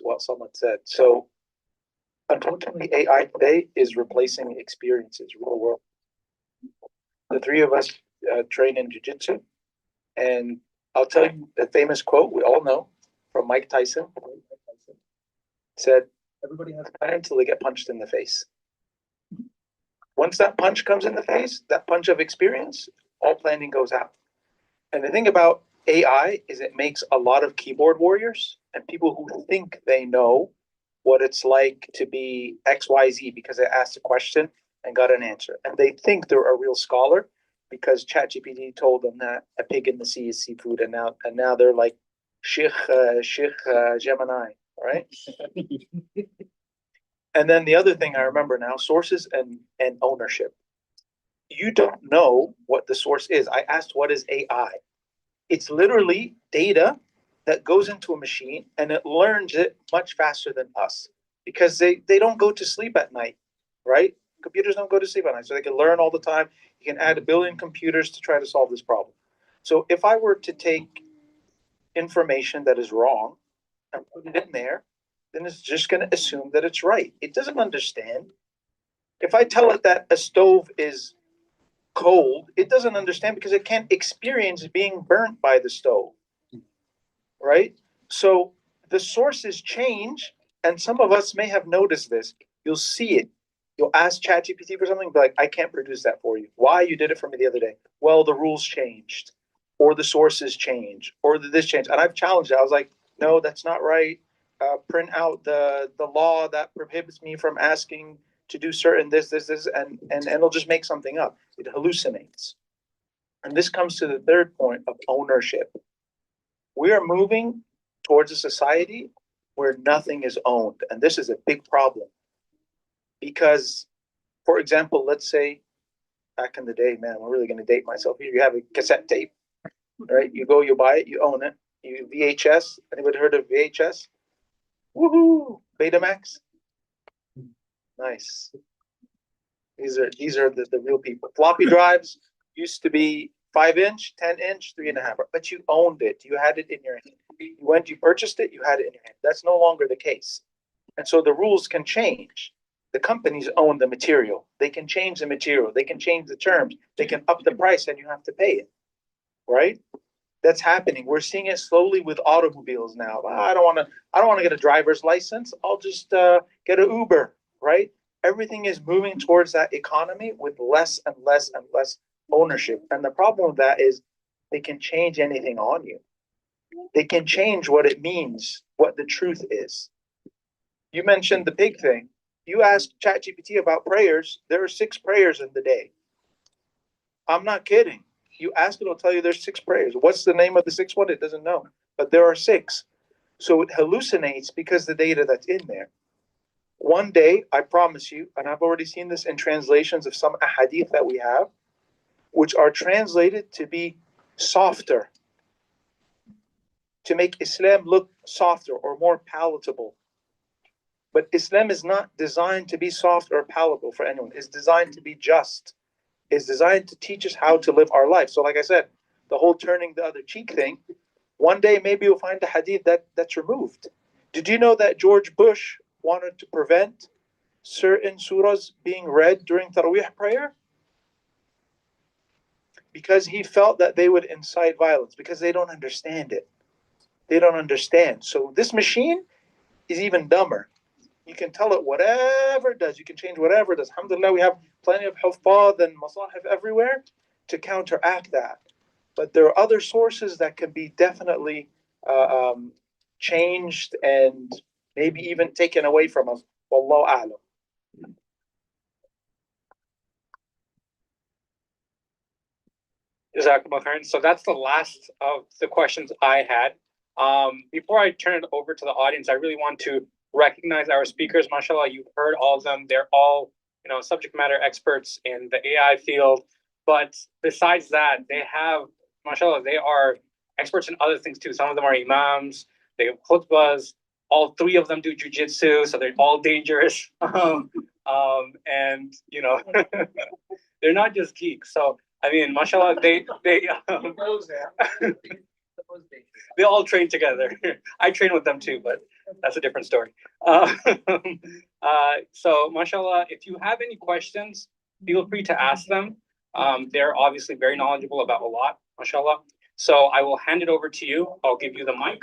what someone said. So unfortunately, AI today is replacing experiences, real world. The 3 of us train in jiu-jitsu, and I'll tell you the famous quote we all know from Mike Tyson. Said, everybody has a plan until they get punched in the face. Once that punch comes in the face, that punch of experience, all planning goes out. And the thing about AI is it makes a lot of keyboard warriors and people who think they know what it's like to be XYZ because I asked a question and got an answer. And they think they're a real scholar because ChatGPT told them that a pig in the sea is seafood, and now they're like Sheikh Gemini, right? And then the other thing I remember now, sources and ownership. You don't know what the source is. I asked, what is AI? It's literally data that goes into a machine and it learns it much faster than us because they don't go to sleep at night, right? Computers don't go to sleep at night, so they can learn all the time. You can add 1 billion computers to try to solve this problem. So if I were to take information that is wrong and put it in there, then it's just going to assume that it's right. It doesn't understand. If I tell it that a stove is cold, it doesn't understand because it can't experience being burnt by the stove, right? So the sources change, and some of us may have noticed this. You'll see it. You'll ask ChatGPT for something, be like, I can't produce that for you. Why? You did it for me the other day. Well, the rules changed, or the sources change, or this changed. And I've challenged it. I was like, no, that's not right. Print out the law that prohibits me from asking to do certain this, and it'll just make something up. It hallucinates. And this comes to the third point of ownership. We are moving towards a society where nothing is owned. And this is a big problem. Because, for example, let's say back in the day, man, I'm really going to date myself here. You have a cassette tape, right? You go, you buy it, you own it. You VHS. Anybody heard of VHS? Woohoo! Betamax. Nice. These are the real people. Floppy drives used to be 5-inch, 10-inch, 3.5. But you owned it. You had it in your hand. You purchased it, you had it in your hand. That's no longer the case. And so the rules can change. The companies own the material. They can change the material. They can change the terms. They can up the price and you have to pay it. Right? That's happening. We're seeing it slowly with automobiles now. I don't want to get a driver's license. I'll just get an Uber, right? Everything is moving towards that economy with less and less and less ownership. And the problem with that is they can change anything on you. They can change what it means, what the truth is. You mentioned the pig thing. You ask ChatGPT about prayers, there are 6 prayers in the day. I'm not kidding. You ask it, it'll tell you there's 6 prayers. What's the name of the 6th one? It doesn't know. But there are 6. So it hallucinates because the data that's in there. One day, I promise you, and I've already seen this in translations of some ahadith that we have, which are translated to be softer, to make Islam look softer or more palatable. But Islam is not designed to be soft or palatable for anyone. It's designed to be just. It's designed to teach us how to live our life. So like I said, the whole turning the other cheek thing, one day maybe you'll find a hadith that's removed. Did you know that George Bush wanted to prevent certain surahs being read during Taraweeh prayer? Because he felt that they would incite violence, because they don't understand it. They don't understand. So this machine is even dumber. You can tell it whatever it does. You can change whatever it does. Alhamdulillah, we have plenty of huffaz and masahif everywhere to counteract that. But there are other sources that can be definitely changed and maybe even taken away from us. Wallahu a'lam. Jazakumullah khairan. So that's the last of the questions I had. Before I turn it over to the audience, I really want to recognize our speakers. MashaAllah, you've heard all of them. They're all, subject matter experts in the AI field. But besides that, they have, MashaAllah, they are experts in other things too. Some of them are imams. They have khutbahs. All 3 of them do jujitsu, so they're all dangerous. And they're not just geeks. So I mean, mashallah, they they all train together. I train with them too, but that's a different story. So mashallah, if you have any questions, feel free to ask them. They're obviously very knowledgeable about a lot, mashallah. So I will hand it over to you. I'll give you the mic.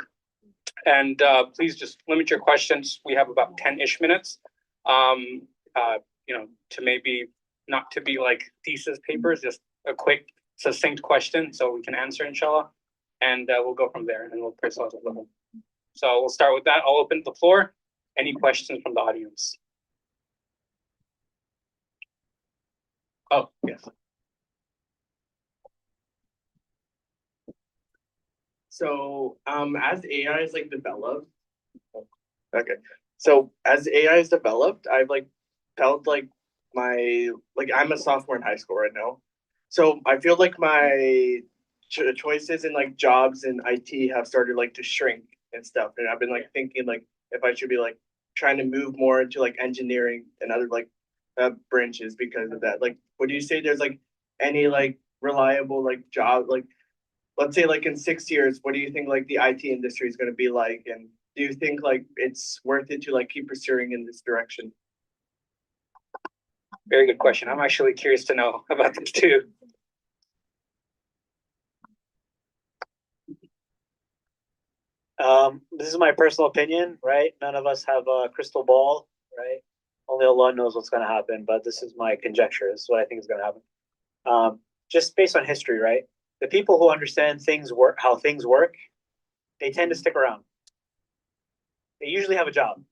And please just limit your questions. We have about 10-ish minutes, to maybe not to be like thesis papers, just a quick, succinct question so we can answer, inshallah. And we'll go from there and we'll pray salat al-Dhuhr. So we'll start with that. I'll open the floor. Any questions from the audience? Oh, yes. So, as AI is like developed, okay. So as AI is developed, I've like felt like I'm a sophomore in high school right now. So I feel like my choices in like jobs in IT have started like to shrink and stuff. And I've been like thinking like if I should be like trying to move more into like engineering and other like branches because of that. Like, would you say there's like any like reliable like job like let's say like in 6 years, what do you think like the IT industry is going to be like? And do you think like it's worth it to like keep pursuing in this direction? Very good question. I'm actually curious to know about this too. This is my personal opinion, right? None of us have a crystal ball, right? Only Allah knows what's going to happen, but this is my conjecture. This is what I think is going to happen. Just based on history, right? The people who understand things work, how things work, they tend to stick around. They usually have a job.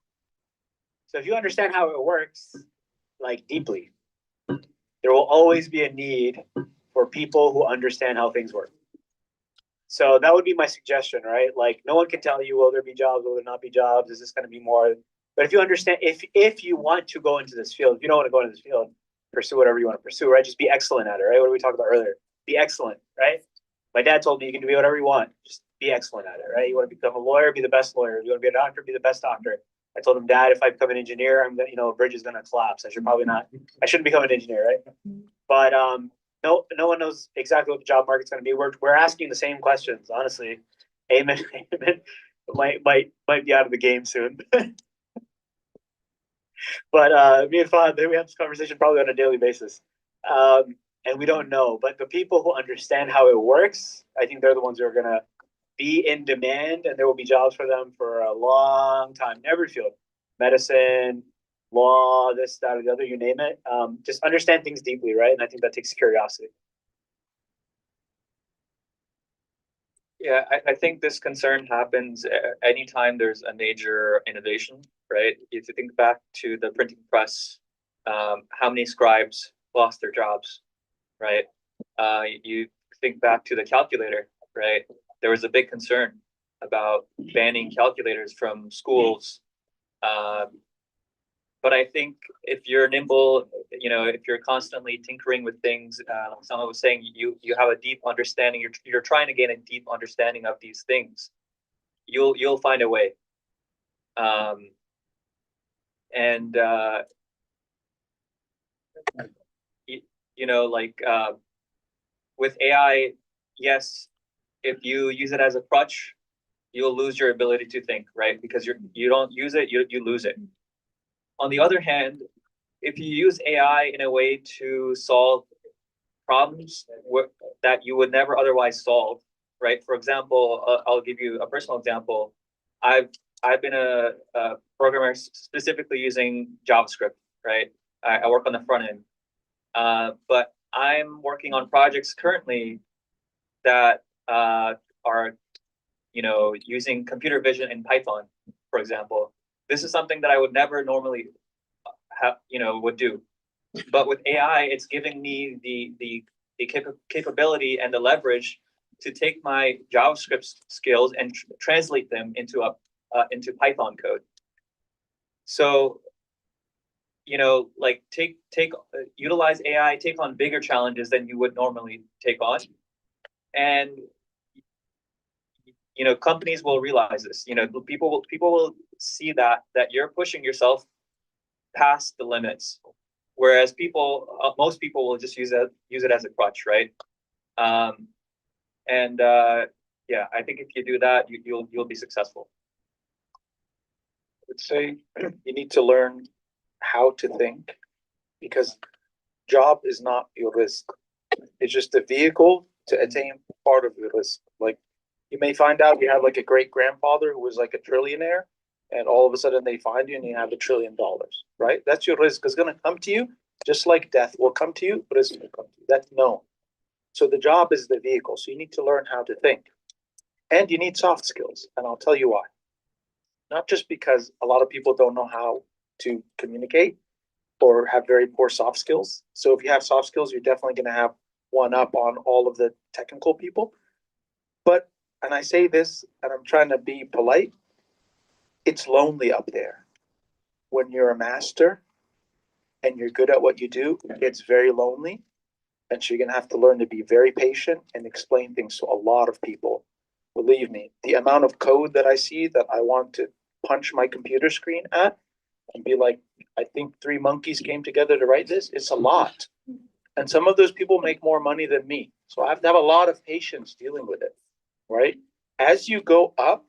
So if you understand how it works, like deeply, there will always be a need for people who understand how things work. So that would be my suggestion, right? Like no one can tell you, will there be jobs, will there not be jobs? Is this going to be more? But if you understand, if you want to go into this field, if you don't want to go into this field, pursue whatever you want to pursue, right? Just be excellent at it, right? What did we talk about earlier? Be excellent, right? My dad told me you can do whatever you want. Just be excellent at it, right? You want to become a lawyer, be the best lawyer. You want to be a doctor, be the best doctor. I told him, Dad, if I become an engineer, I'm gonna, a bridge is gonna collapse. I shouldn't become an engineer, right? But no one knows exactly what the job market's gonna be. We're asking the same questions, honestly. Amen. Amen. Might be out of the game soon. But me and Fahad, we have this conversation probably on a daily basis. And we don't know. But the people who understand how it works, I think they're the ones who are gonna be in demand, and there will be jobs for them for a long time in every field, medicine, law, this, that, or the other, you name it. Just understand things deeply, right? And I think that takes curiosity. Yeah, I think this concern happens anytime there's a major innovation, right? If you think back to the printing press, how many scribes lost their jobs, right? You think back to the calculator, right? There was a big concern about banning calculators from schools. But I think if you're nimble, if you're constantly tinkering with things, like someone was saying, you have a deep understanding. You're trying to gain a deep understanding of these things. You'll find a way. And with AI, yes, if you use it as a crutch, you'll lose your ability to think, right? Because you don't use it, you lose it. On the other hand, if you use AI in a way to solve problems that you would never otherwise solve, right? For example, I'll give you a personal example. I've been a programmer specifically using JavaScript, right? I work on the front end, but I'm working on projects currently that are using computer vision in Python, for example. This is something that I would never normally would do. But with AI, it's giving me the capability and the leverage to take my JavaScript skills and translate them into Python code. So, utilize AI, take on bigger challenges than you would normally take on, and companies will realize this. People will see that you're pushing yourself past the limits, whereas most people will just use it as a crutch, right? Yeah, I think if you do that, you'll be successful. I would say you need to learn how to think, because job is not your risk. It's just a vehicle to attain part of your risk. Like you may find out you have like a great grandfather who was like a trillionaire, and all of a sudden they find you and you have $1 trillion, right? That's your risk is going to come to you, just like death will come to you, risk will come to you. That's known. So the job is the vehicle. So you need to learn how to think, and you need soft skills, and I'll tell you why. not just because a lot of people don't know how to communicate or have very poor soft skills. So if you have soft skills, you're definitely going to have one up on all of the technical people. But, and I say this, and I'm trying to be polite, it's lonely up there. When you're a master and you're good at what you do, it's very lonely. And so you're going to have to learn to be very patient and explain things to a lot of people. Believe me, the amount of code that I see that I want to punch my computer screen at and be like, I think 3 monkeys came together to write this, it's a lot. And some of those people make more money than me. So I have to have a lot of patience dealing with it, right? As you go up,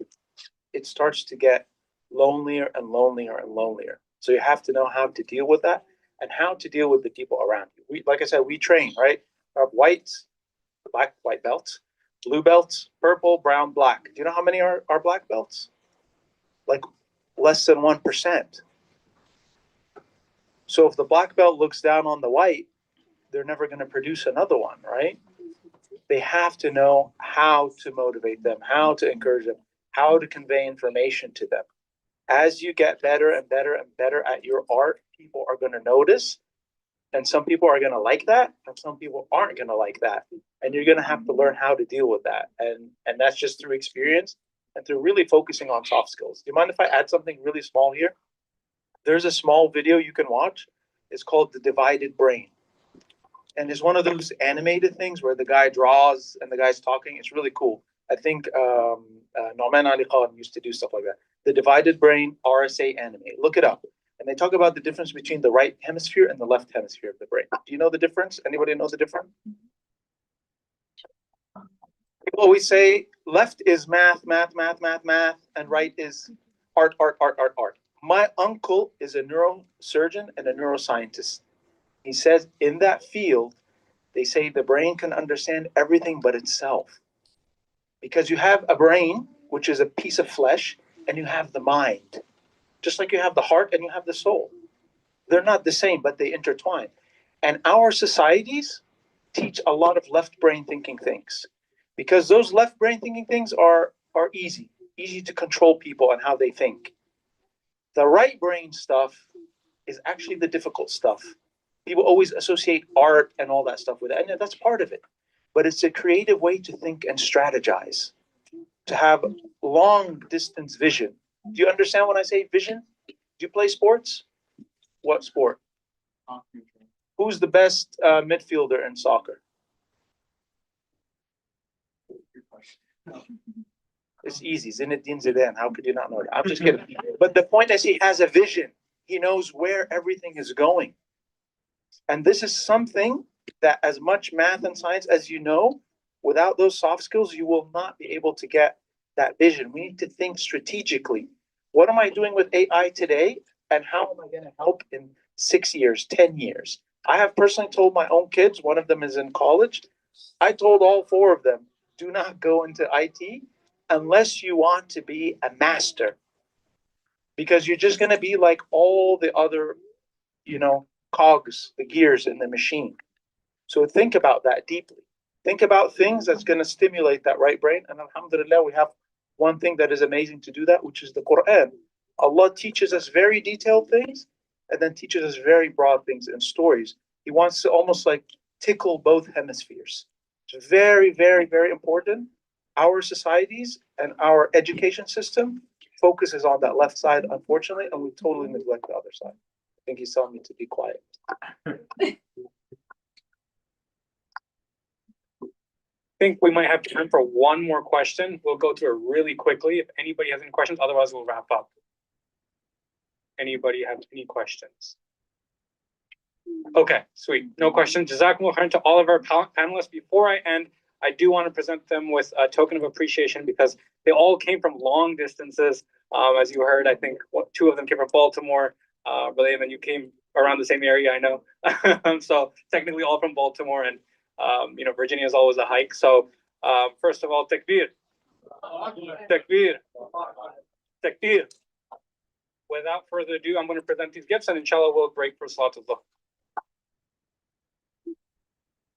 it starts to get lonelier and lonelier and lonelier. So you have to know how to deal with that and how to deal with the people around you. We, like I said, we train, right? Our whites, white belts, blue belts, purple, brown, black. Do you know how many are black belts? Like less than 1%. So if the black belt looks down on the white, they're never going to produce another one, right? They have to know how to motivate them, how to encourage them, how to convey information to them. As you get better and better and better at your art, people are going to notice. And some people are going to like that, and some people aren't going to like that. And you're going to have to learn how to deal with that. And that's just through experience and through really focusing on soft skills. Do you mind if I add something really small here? There's a small video you can watch. It's called The Divided Brain. And it's one of those animated things where the guy draws and the guy's talking. It's really cool. I think Nauman Ali Khan used to do stuff like that. The Divided Brain RSA anime. Look it up. And they talk about the difference between the right hemisphere and the left hemisphere of the brain. Do you know the difference? Anybody know the difference? People always say left is math, and right is art. My uncle is a neurosurgeon and a neuroscientist. He says in that field, they say the brain can understand everything but itself. Because you have a brain, which is a piece of flesh, and you have the mind. Just like you have the heart and you have the soul. They're not the same, but they intertwine. And our societies teach a lot of left brain thinking things. Because those left brain thinking things are easy to control people and how they think. The right brain stuff is actually the difficult stuff. People always associate art and all that stuff with it, and that's part of it. But it's a creative way to think and strategize, to have long distance vision. Do you understand when I say vision? Do you play sports? What sport? Who's the best midfielder in soccer? It's easy. Zinedine Zidane. How could you not know that? I'm just kidding. But the point is, he has a vision. He knows where everything is going. And this is something that, as much math and science as you know, without those soft skills, you will not be able to get that vision. We need to think strategically. What am I doing with AI today? And how am I going to help in 6 years, 10 years? I have personally told my own kids, one of them is in college. I told all 4 of them, do not go into IT unless you want to be a master. Because you're just going to be like all the other, cogs, the gears in the machine. So think about that deeply. Think about things that's going to stimulate that right brain. And alhamdulillah, we have one thing that is amazing to do that, which is the Quran. Allah teaches us very detailed things and then teaches us very broad things in stories. He wants to almost like tickle both hemispheres. It's very, very, very important. Our societies and our education system focuses on that left side, unfortunately, and we totally neglect the other side. I think he's telling me to be quiet. I think we might have time for one more question. We'll go through it really quickly. If anybody has any questions, otherwise we'll wrap up. Anybody have any questions? Okay, sweet. No questions. Jazakumullah khairan to all of our panelists. Before I end, I do want to present them with a token of appreciation because they all came from long distances. As you heard, I think 2 of them came from Baltimore. Brother Ayman, you came around the same area, I know. So technically all from Baltimore, and Virginia is always a hike. So first of all, takbir. Takbir. Takbir. Without further ado, I'm going to present these gifts, and inshallah we'll break for Salatullah.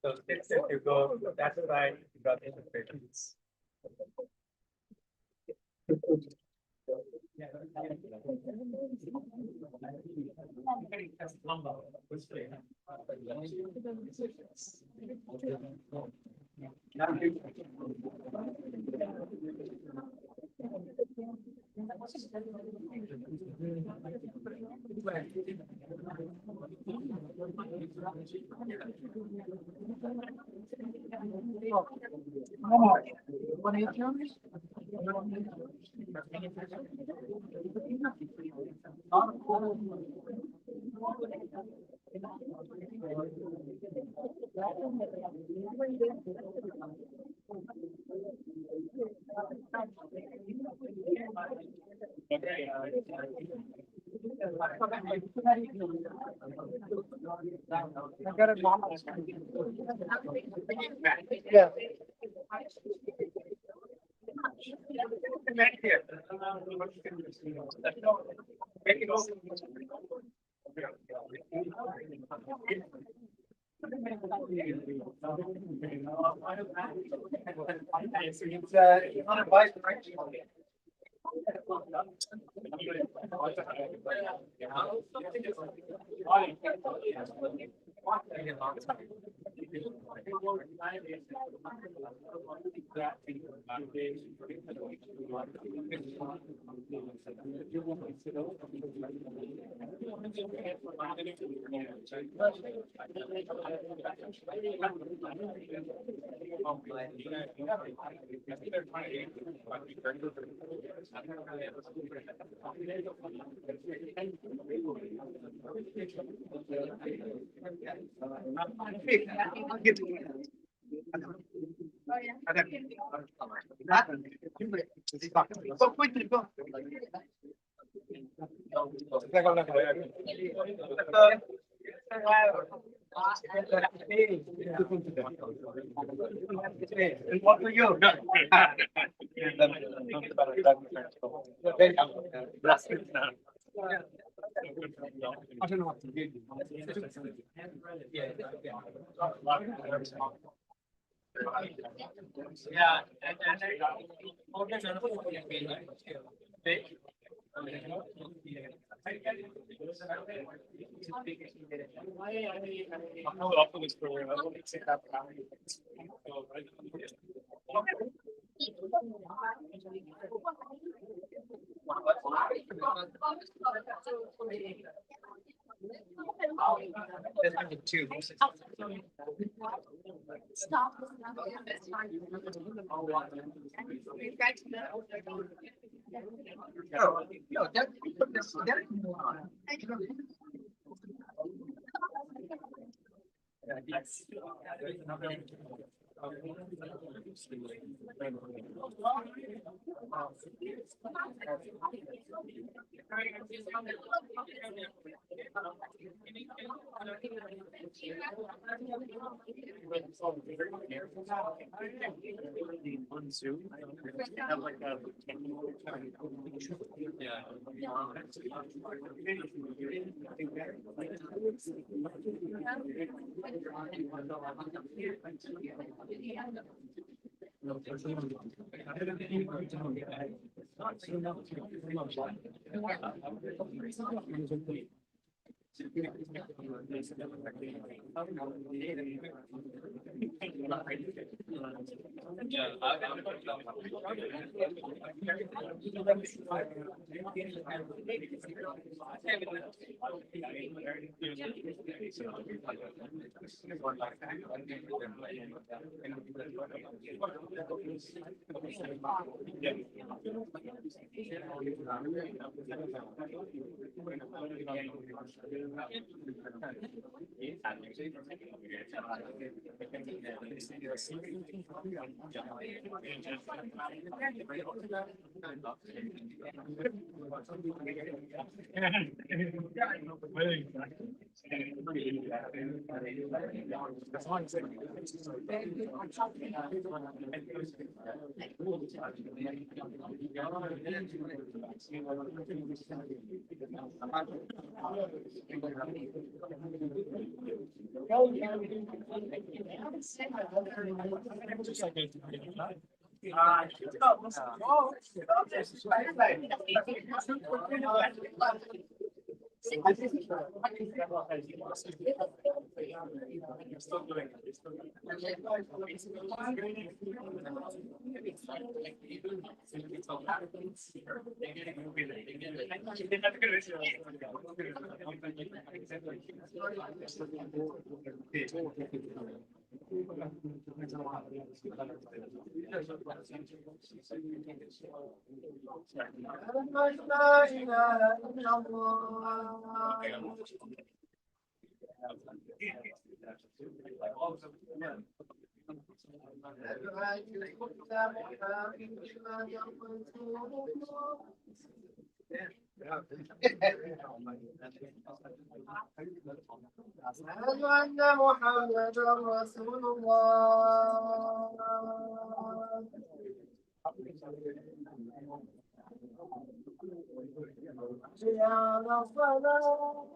So if you go that side, you got interference. أشهد أن محمدا رسول الله. حي على الصلاة.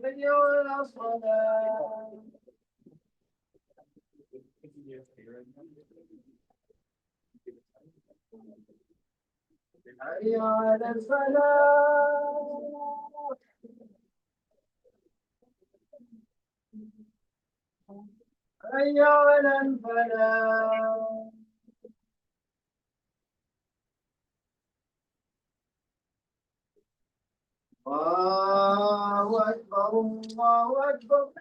حي على الصلاة. حي على الفلاح. حي على الفلاح. الله أكبر الله أكبر.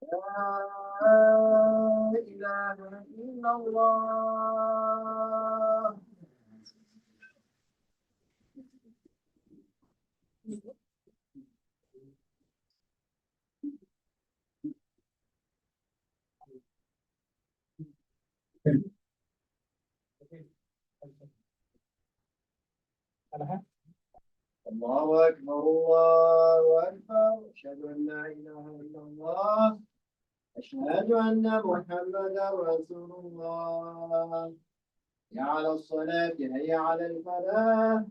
لا إله إلا الله. الله أكبر الله أكبر. أشهد أن لا إله إلا الله. أشهد أن محمدا رسول الله. هيا على الصلاة هيا على الفلاح.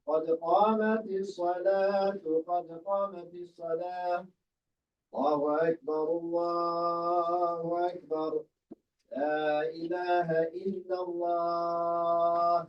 قد قامت الصلاة قد قامت الصلاة. الله أكبر الله أكبر. لا إله إلا الله.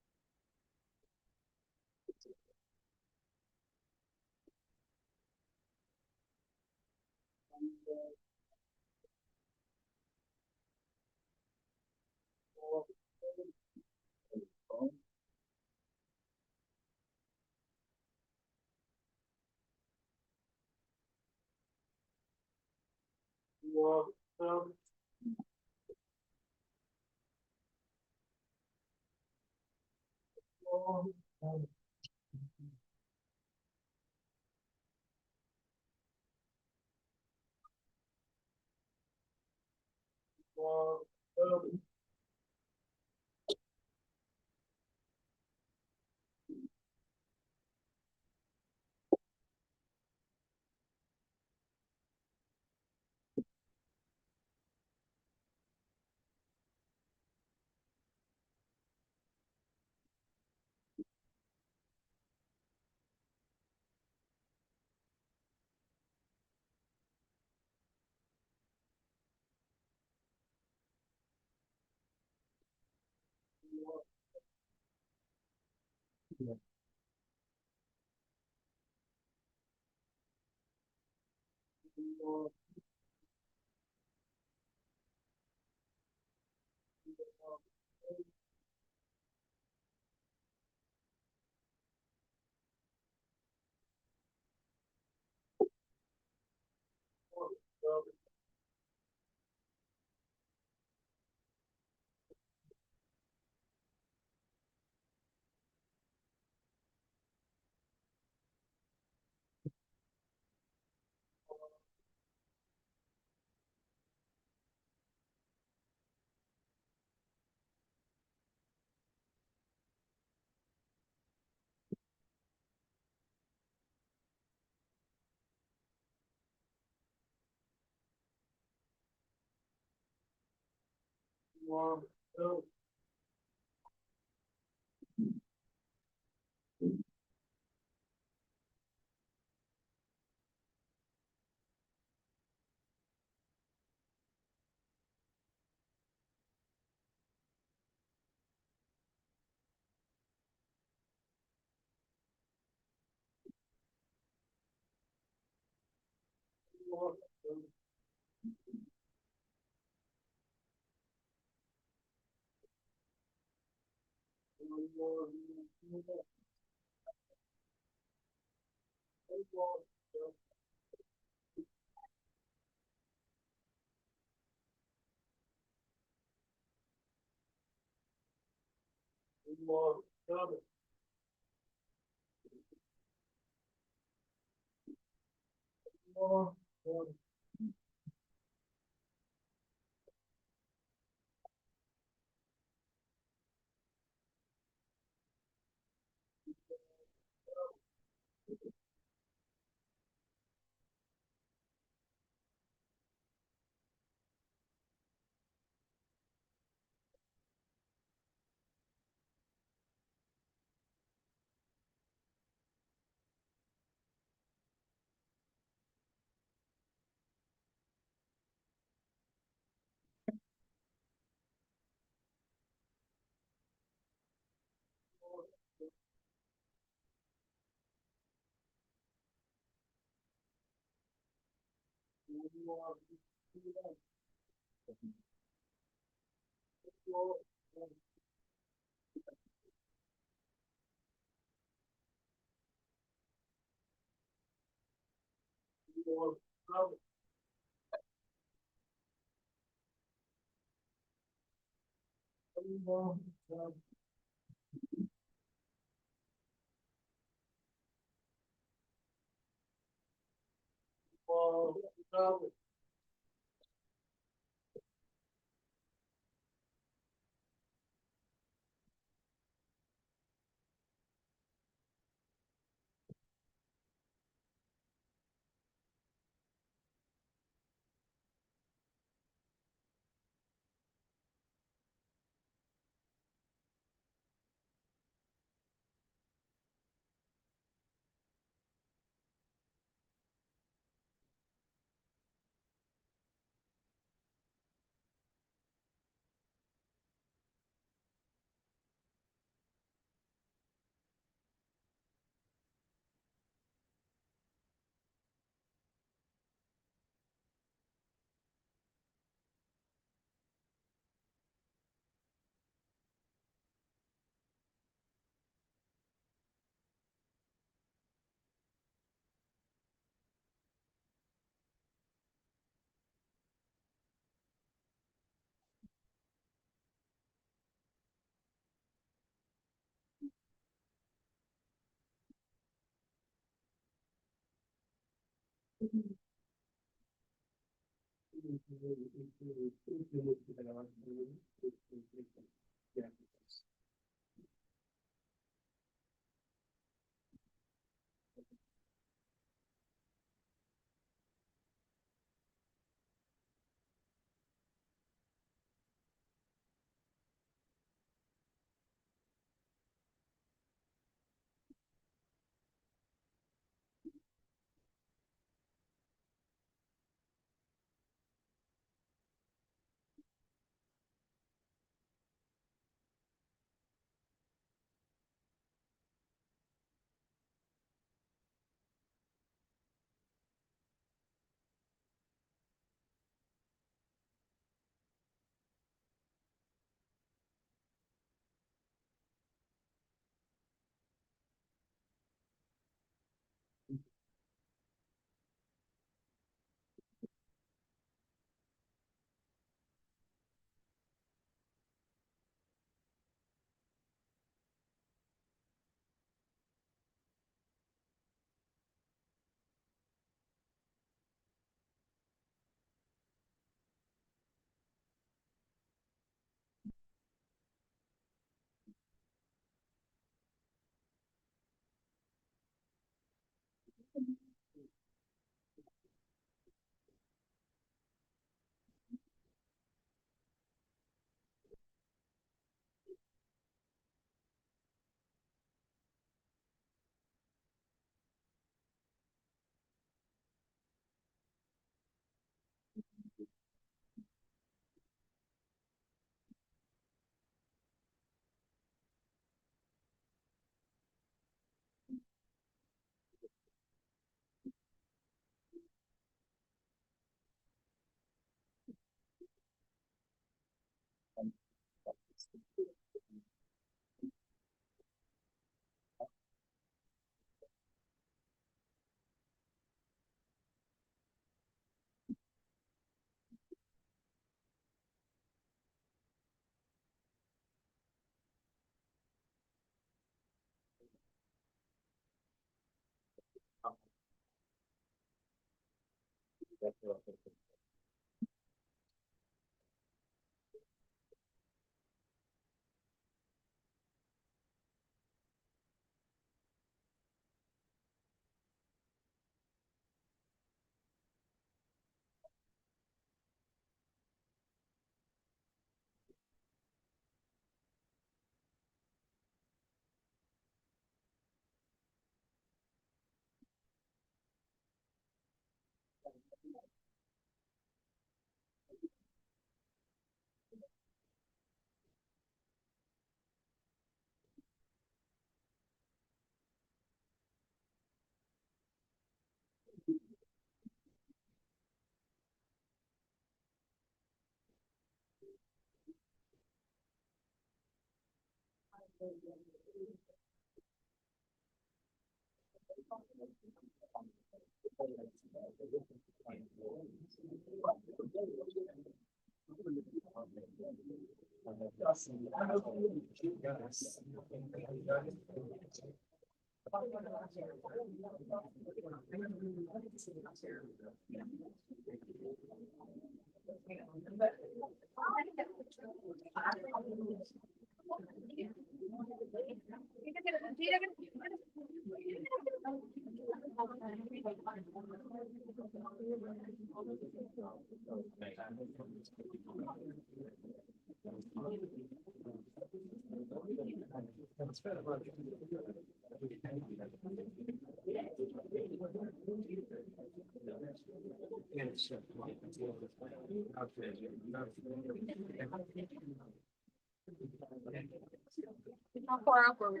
How far up were we?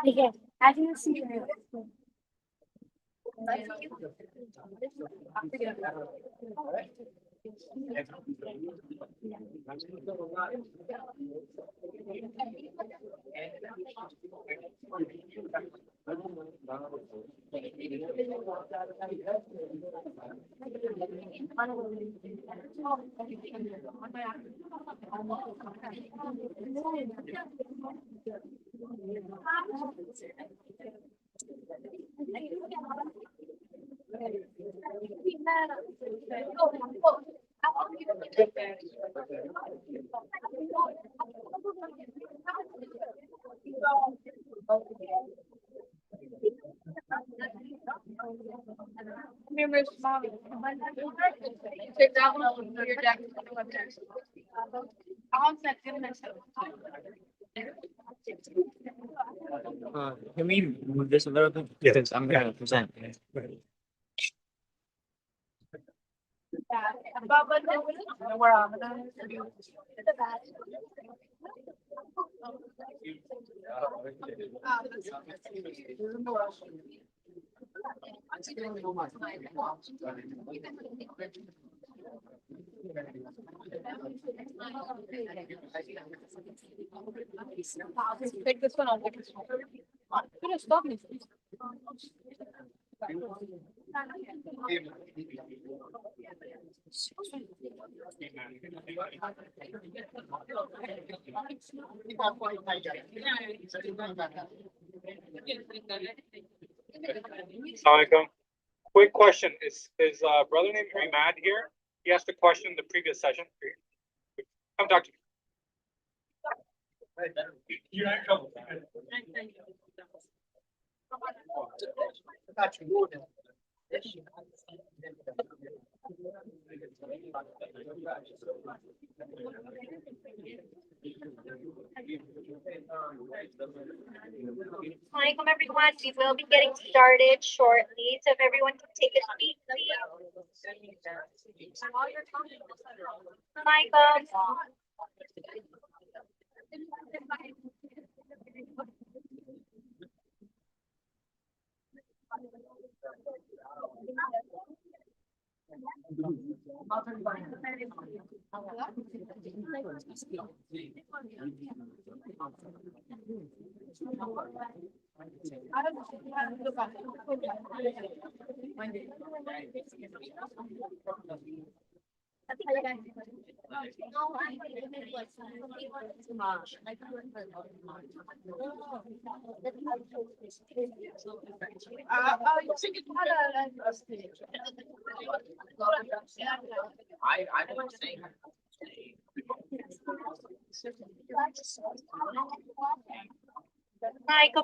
Again, I didn't see you. Remember, mom, take that one, your jacket. I'll send him next time. Can we move this a little bit? Because I'm gonna present. Take this one, I'll take this one. Could have stopped me. Assalamualaikum. Quick question, is brother named Imad here? He asked a question in the previous session. Come talk to me. You're not trouble. Assalamualaikum everyone, we will be getting started shortly, so if everyone can take a seat, please. Assalamualaikum. Welcome,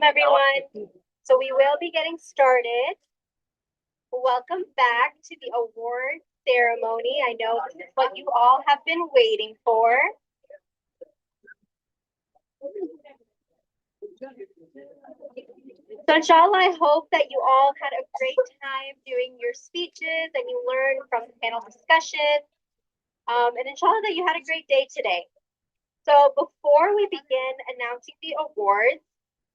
everyone. So we will be getting started. Welcome back to the award ceremony. I know this is what you all have been waiting for. So inshallah, I hope that you all had a great time doing your speeches and you learned from the panel discussion. And inshallah that you had a great day today. So before we begin announcing the awards,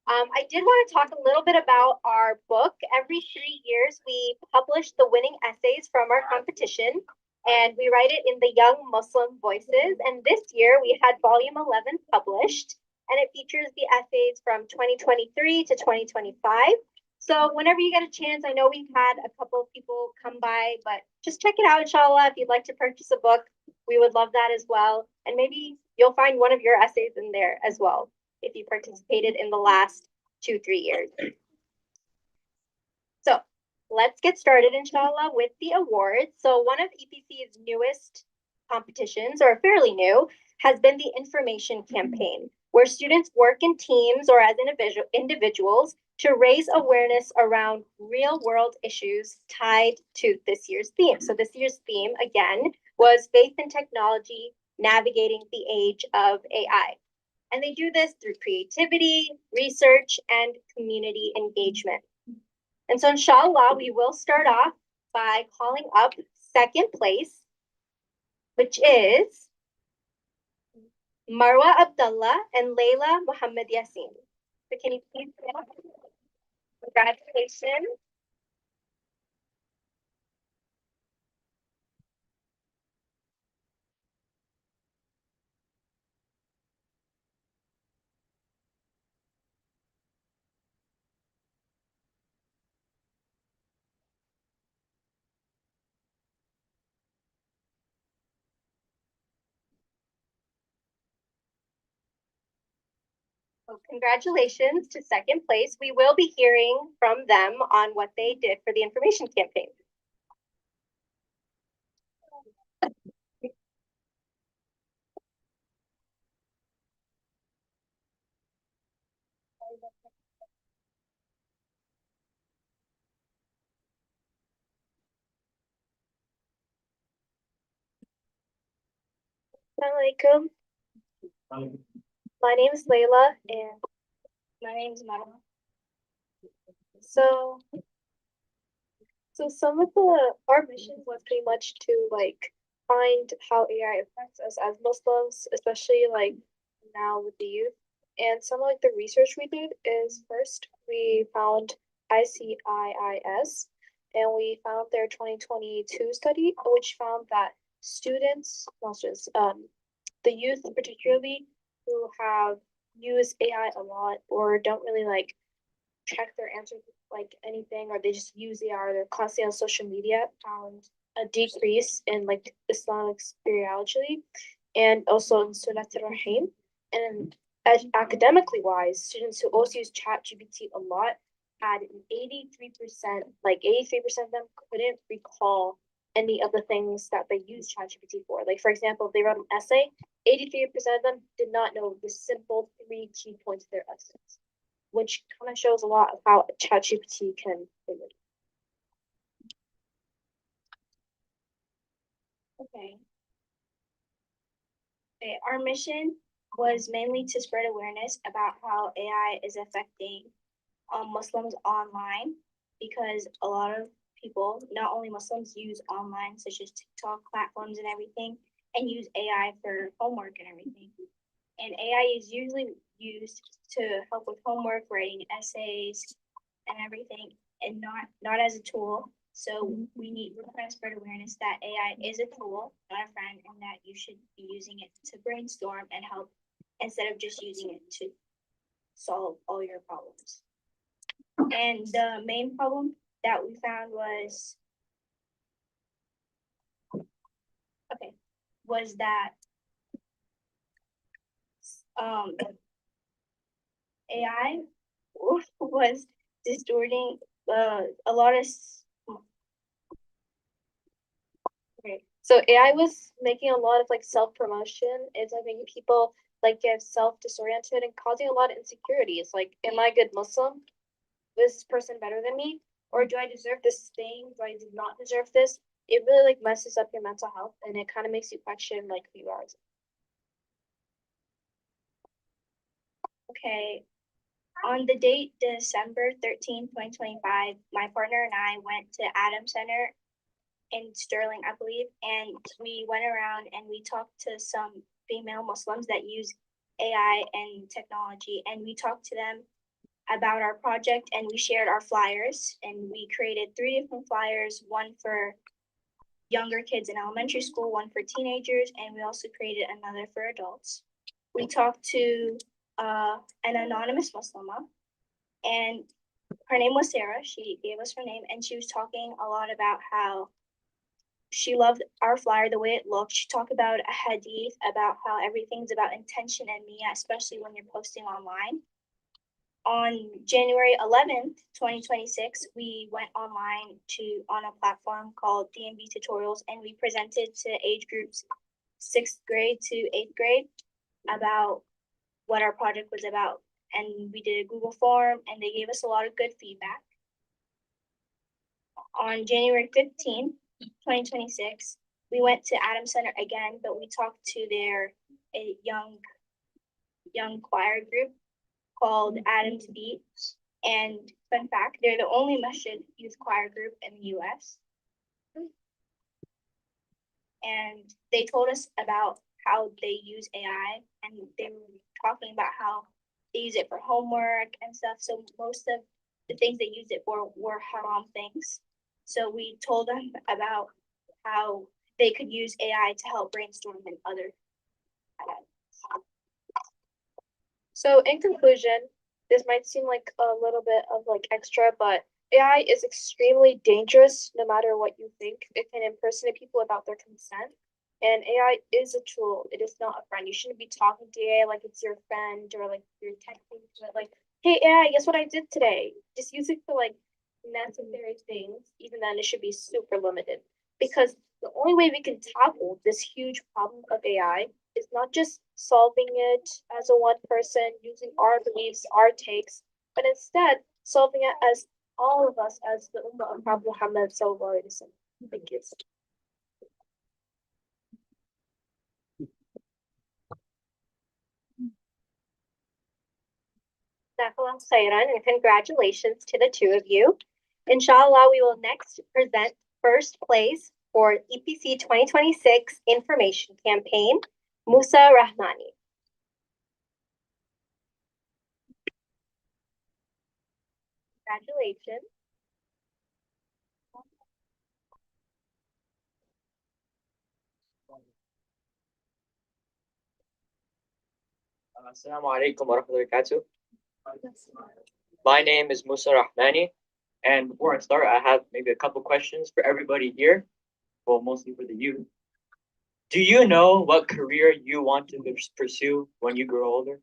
I did want to talk a little bit about our book. Every 3 years, we publish the winning essays from our competition, and we write it in the Young Muslim Voices. And this year, we had volume 11 published, and it features the essays from 2023 to 2025. So whenever you get a chance, I know we've had a couple of people come by, but just check it out, inshallah. If you'd like to purchase a book, we would love that as well. And maybe you'll find one of your essays in there as well, if you participated in the last 2-3 years. So let's get started, inshallah, with the awards. So one of EPC's newest competitions, or fairly new, has been the information campaign, where students work in teams or as individuals to raise awareness around real world issues tied to this year's theme. So this year's theme, again, was faith and technology, navigating the age of AI. And they do this through creativity, research, and community engagement. And so inshallah, we will start off by calling up second place, which is Marwa Abdullah and Layla Muhammad Yassin. So can you please stand up? Congratulations. So congratulations to second place. We will be hearing from them on what they did for the information campaign. Assalamu alaikum. My name is Layla and my name is Marwa. So some of our mission was pretty much to like find how AI affects us as Muslims, especially like now with the youth. And some of like the research we did is first we found ICIIS and we found their 2022 study, which found that students, not students, the youth particularly who have used AI a lot or don't really like check their answers like anything, or they just use AI or they're constantly on social media, found a decrease in like Islamic spirituality and also in Sunnat Rahim. And as academically wise, students who also use ChatGPT a lot had an 83%, like 83% of them couldn't recall any of the things that they use ChatGPT for. Like for example, if they wrote an essay, 83% of them did not know the simple 3 key points of their essays, which kind of shows a lot of how ChatGPT can relate. Okay. Our mission was mainly to spread awareness about how AI is affecting Muslims online, because a lot of people, not only Muslims, use online, such as TikTok platforms and everything, and use AI for homework and everything. And AI is usually used to help with homework, writing essays, and everything, and not as a tool. So we're trying to spread awareness that AI is a tool, not a friend, and that you should be using it to brainstorm and help instead of just using it to solve all your problems. And the main problem that we found was that AI was distorting a lot of okay. So AI was making a lot of like self-promotion. It's like making people like get self-disoriented and causing a lot of insecurities. Like, am I a good Muslim? Is this person better than me? Or do I deserve this thing? Do I not deserve this? It really like messes up your mental health and it kind of makes you question like who you are. Okay. On the date December 13th, 2025, my partner and I went to Adam Center in Sterling, I believe, and we went around and we talked to some female Muslims that use AI and technology, and we talked to them about our project and we shared our flyers, and we created 3 different flyers, one for younger kids in elementary school, one for teenagers, and we also created another for adults. We talked to an anonymous Muslima, and her name was Sarah. She gave us her name, and she was talking a lot about how she loved our flyer, the way it looked. She talked about a hadith, about how everything's about intention and niyyah, especially when you're posting online. On January 11th, 2026, we went online on a platform called DMV Tutorials, and we presented to age groups 6th grade to 8th grade about what our project was about. And we did a Google form, and they gave us a lot of good feedback. On January 15th, 2026, we went to Adam Center again, but we talked to their young choir group called Adam's Beat. And fun fact, they're the only Masjid youth choir group in the US. And they told us about how they use AI, and they were talking about how they use it for homework and stuff. So most of the things they used it for were haram things. So we told them about how they could use AI to help brainstorm and other. So in conclusion, this might seem like a little bit of like extra, but AI is extremely dangerous no matter what you think. It can impersonate people without their consent. And AI is a tool. It is not a friend. You shouldn't be talking to AI like it's your friend or like you're texting to it like, hey AI, guess what I did today? Just use it for like necessary things. Even then it should be super limited. Because the only way we can tackle this huge problem of AI is not just solving it as a one person using our beliefs, our takes, but instead solving it as all of us as the Ummah of Prophet Muhammad sallallahu alaihi wasallam. Thank you. Jazakallah khairan, and congratulations to the two of you. Inshallah, we will next present first place for EPC 2026 Information Campaign, Musa Rahmani. Congratulations. Assalamu alaikum wa rahmatullahi wa barakatuh. My name is Musa Rahmani, and before I start, I have maybe a couple questions for everybody here, well, mostly for the youth. Do you know what career you want to pursue when you grow older?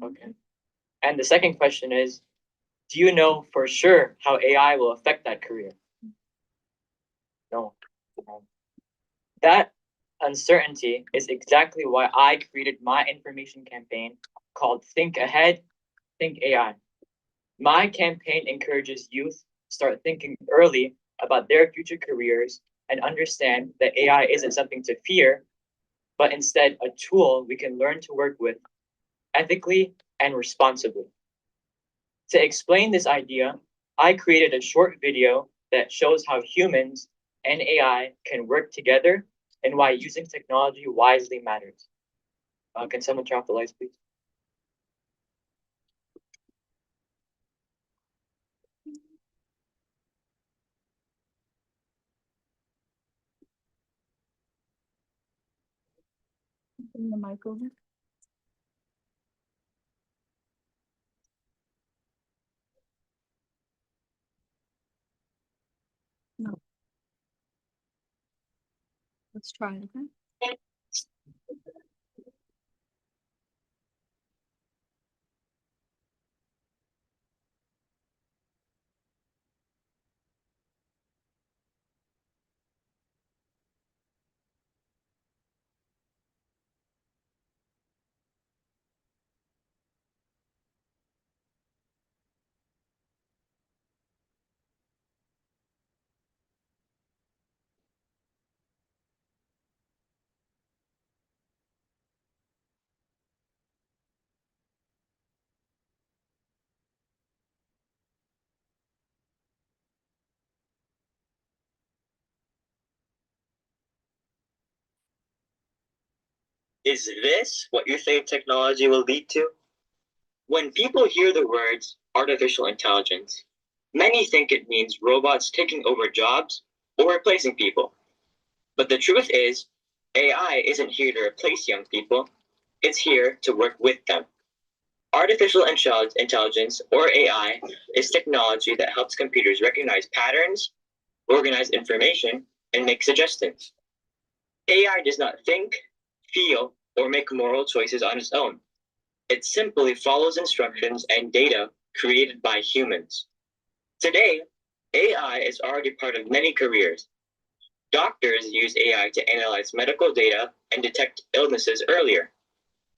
Okay. And the second question is, do you know for sure how AI will affect that career? No. That uncertainty is exactly why I created my information campaign called Think Ahead, Think AI. My campaign encourages youth to start thinking early about their future careers and understand that AI isn't something to fear, but instead a tool we can learn to work with ethically and responsibly. To explain this idea, I created a short video that shows how humans and AI can work together and why using technology wisely matters. Can someone turn off the lights, please? Bring the mic over. No. Let's try it, okay? Is this what you think technology will lead to? When people hear the words artificial intelligence, many think it means robots taking over jobs or replacing people. But the truth is, AI isn't here to replace young people, it's here to work with them. Artificial intelligence, or AI, is technology that helps computers recognize patterns, organize information, and make suggestions. AI does not think, feel, or make moral choices on its own. It simply follows instructions and data created by humans. Today, AI is already part of many careers. Doctors use AI to analyze medical data and detect illnesses earlier.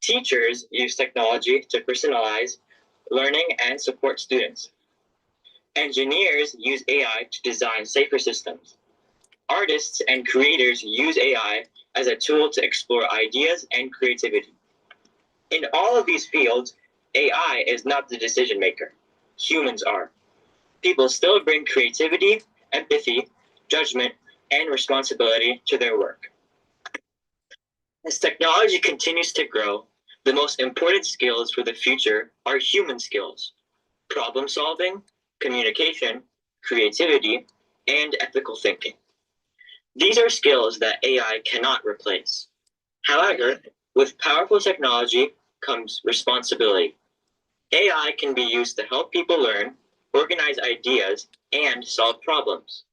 Teachers use technology to personalize learning and support students. Engineers use AI to design safer systems. Artists and creators use AI as a tool to explore ideas and creativity. In all of these fields, AI is not the decision maker. Humans are. People still bring creativity, empathy, judgment, and responsibility to their work. As technology continues to grow, the most important skills for the future are human skills: problem solving, communication, creativity, and ethical thinking. These are skills that AI cannot replace. However, with powerful technology comes responsibility. AI can be used to help people learn, organize ideas, and solve problems.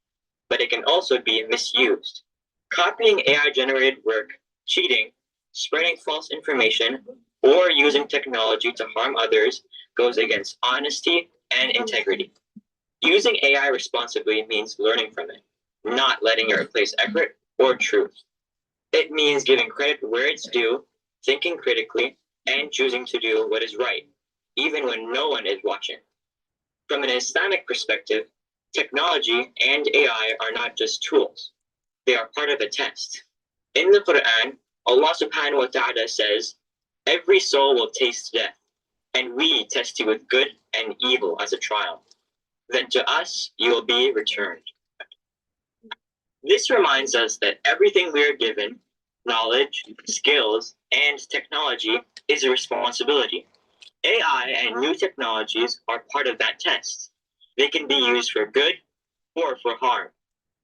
But it can also be misused. Copying AI generated work, cheating, spreading false information, or using technology to harm others goes against honesty and integrity. Using AI responsibly means learning from it, not letting it replace effort or truth. It means giving credit where it's due, thinking critically, and choosing to do what is right, even when no one is watching. From an Islamic perspective, technology and AI are not just tools, they are part of a test. In the Quran, Allah subhanahu wa ta'ala says, "Every soul will taste death, and we test you with good and evil as a trial. Then to us you will be returned." This reminds us that everything we are given, knowledge, skills, and technology, is a responsibility. AI and new technologies are part of that test. They can be used for good or for harm,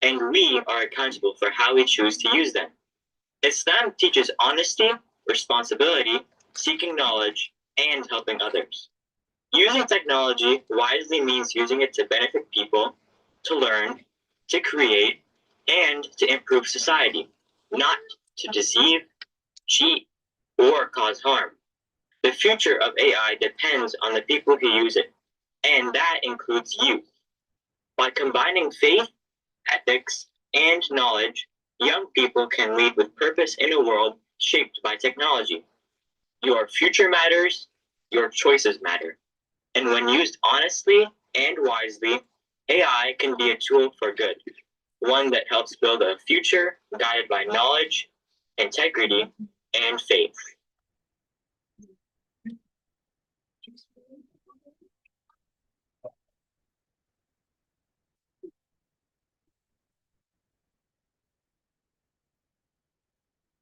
and we are accountable for how we choose to use them. Islam teaches honesty, responsibility, seeking knowledge, and helping others. Using technology wisely means using it to benefit people, to learn, to create, and to improve society, not to deceive, cheat, or cause harm. The future of AI depends on the people who use it, and that includes youth. By combining faith, ethics, and knowledge, young people can lead with purpose in a world shaped by technology. Your future matters, your choices matter. And when used honestly and wisely, AI can be a tool for good, one that helps build a future guided by knowledge, integrity, and faith.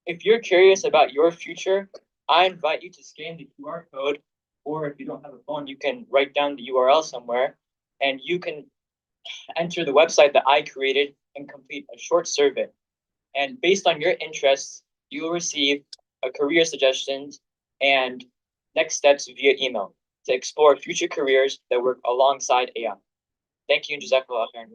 If you're curious about your future, I invite you to scan the QR code, or if you don't have a phone, you can write down the URL somewhere, and you can enter the website that I created and complete a short survey. And based on your interests, you will receive a career suggestions and next steps via email to explore future careers that work alongside AI. Thank you, and Jazakallah khairan.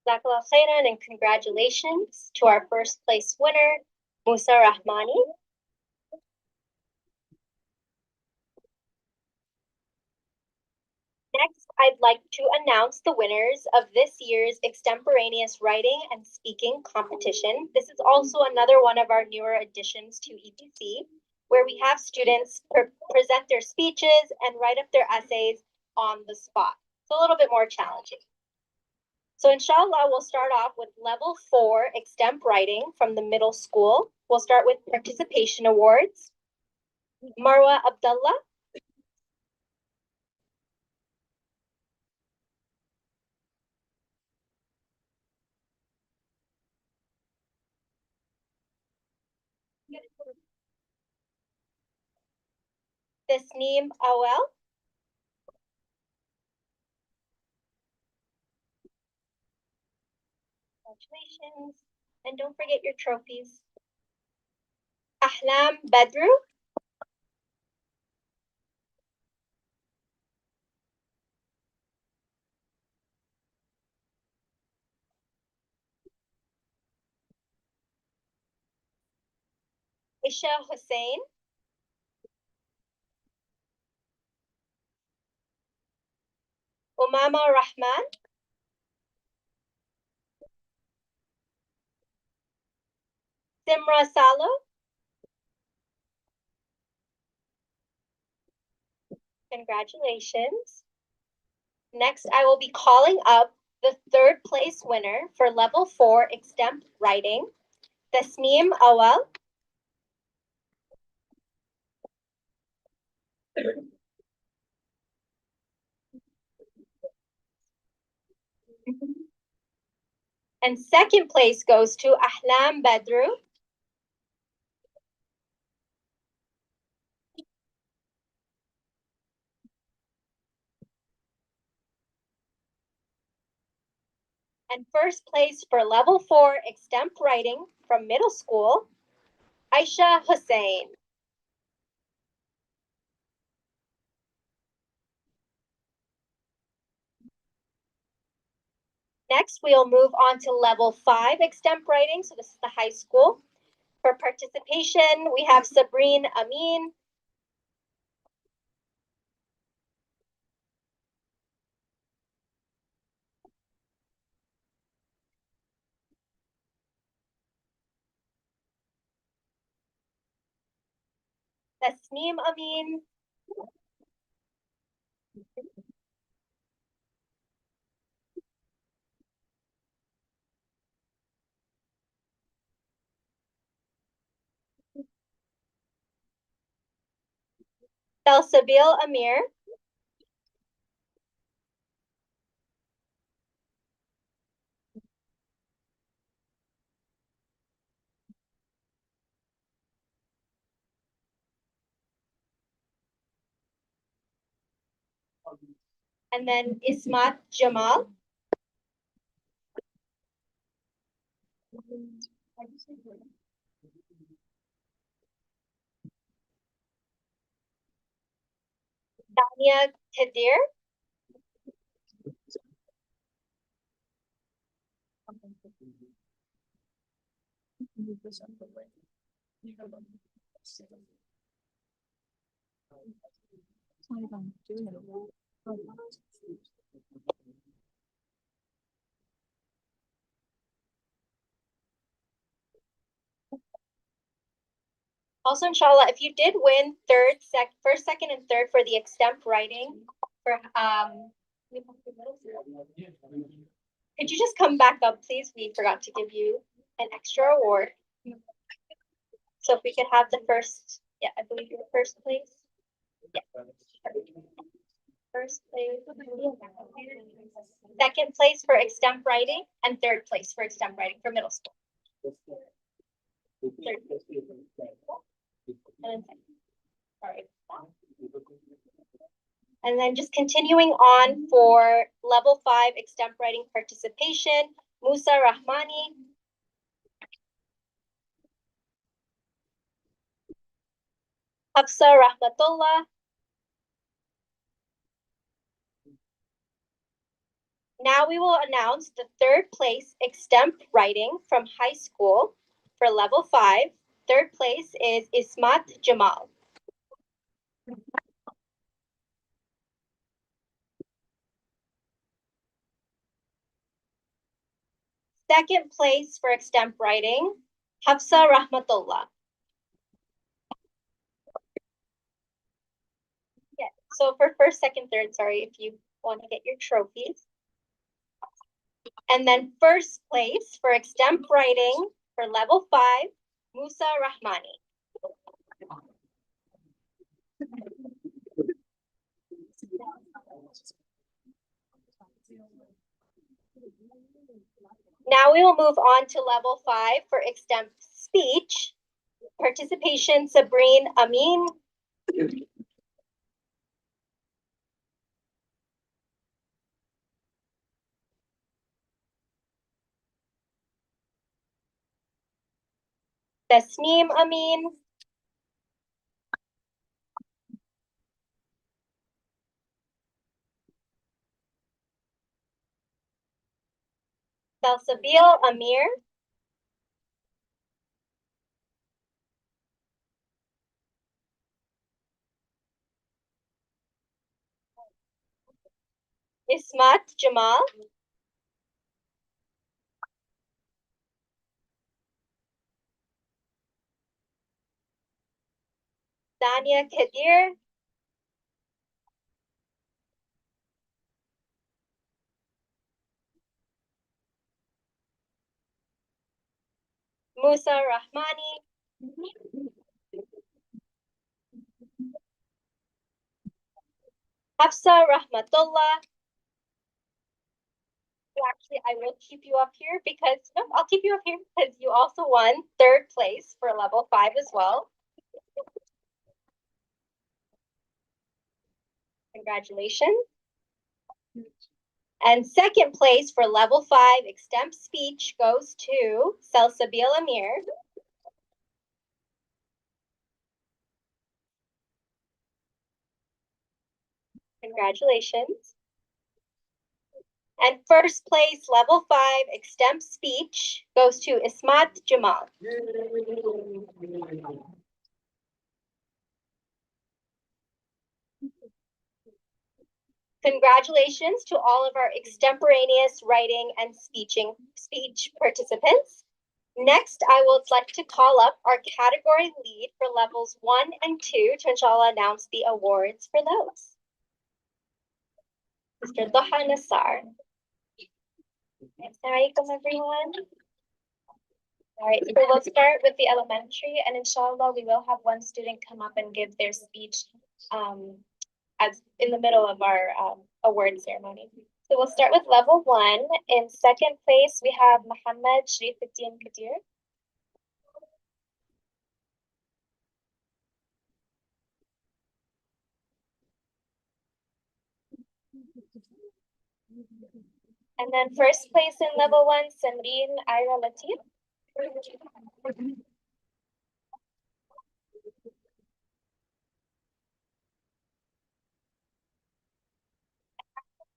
Jazakallah khairan, and congratulations to our first place winner, Musa Rahmani. Next, I'd like to announce the winners of this year's extemporaneous writing and speaking competition. This is also another one of our newer additions to EPC, where we have students present their speeches and write up their essays on the spot. It's a little bit more challenging. So inshallah, we'll start off with level 4 extemp writing from the middle school. We'll start with participation awards. Marwa Abdullah. Tasneem Awel. Congratulations. And don't forget your trophies. Ahlam Badru. Isha Hussain. Umama Rahman. Simra Salo. Congratulations. Next, I will be calling up the third place winner for level 4 extemp writing, Tasneem Awal. And second place goes to Ahlam Badru. And first place for level 4 extemp writing from middle school, Aisha Hussain. Next, we'll move on to level 5 extemp writing. So this is the high school. For participation, we have Sabreen Amin, Tasneem Amin, Salsabil Amir, and then Ismat Jamal. Dania Kadir. Also, inshallah, if you did win first, second, and third for the extemp writing, for could you just come back up, please? We forgot to give you an extra award. So if we could have the first, yeah, I believe you're first place. Yeah. First place. Second place for extemp writing and third place for extemp writing for middle school. Third. And then second. Sorry. And then just continuing on for level 5 extemp writing participation, Musa Rahmani. Hafsa Rahmatullah. Now we will announce the third place extemp writing from high school for level 5. Third place is Ismat Jamal. Second place for extemp writing, Hafsa Rahmatullah. Yeah, so for first, second, third, sorry, if you want to get your trophies. And then first place for extemp writing for level 5, Musa Rahmani. Now we will move on to level 5 for extemp speech. Participation, Sabreen Amin. Tasneem Amin. Salsabil Amir. Ismat Jamal. Dania Kadir. Musa Rahmani. Hafsa Rahmatullah. Actually, I will keep you up here because, no, I'll keep you up here because you also won third place for level 5 as well. Congratulations. And second place for level 5 extemp speech goes to Salsabil Amir. Congratulations. And first place level 5 extemp speech goes to Ismat Jamal. Congratulations to all of our extemporaneous writing and speech participants. Next, I would like to call up our category lead for levels 1 and 2 to inshallah announce the awards for those. Mr. Duha Nassar. Assalamualaikum everyone. All right, so we'll start with the elementary, and inshallah we will have one student come up and give their speech as in the middle of our award ceremony. So we'll start with level 1. In second place, we have Muhammad Sharifuddin Kadir. And then first place in level 1, Samreen Ira Latif.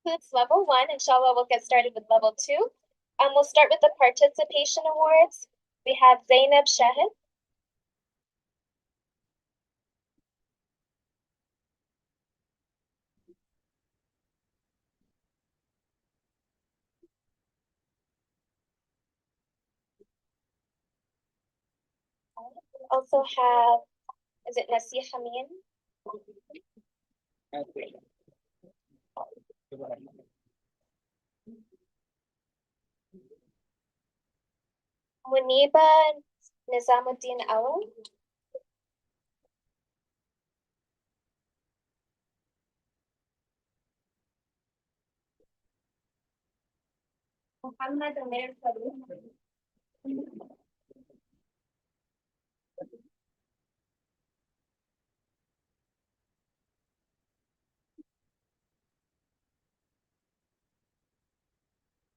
Concludes level 1. Inshallah, we'll get started with level 2. We'll start with the participation awards. We have Zainab Shahid. Also have, is it Nasih Amin? Muniba Nizamuddin Awal. Muhammad Amir Farooq.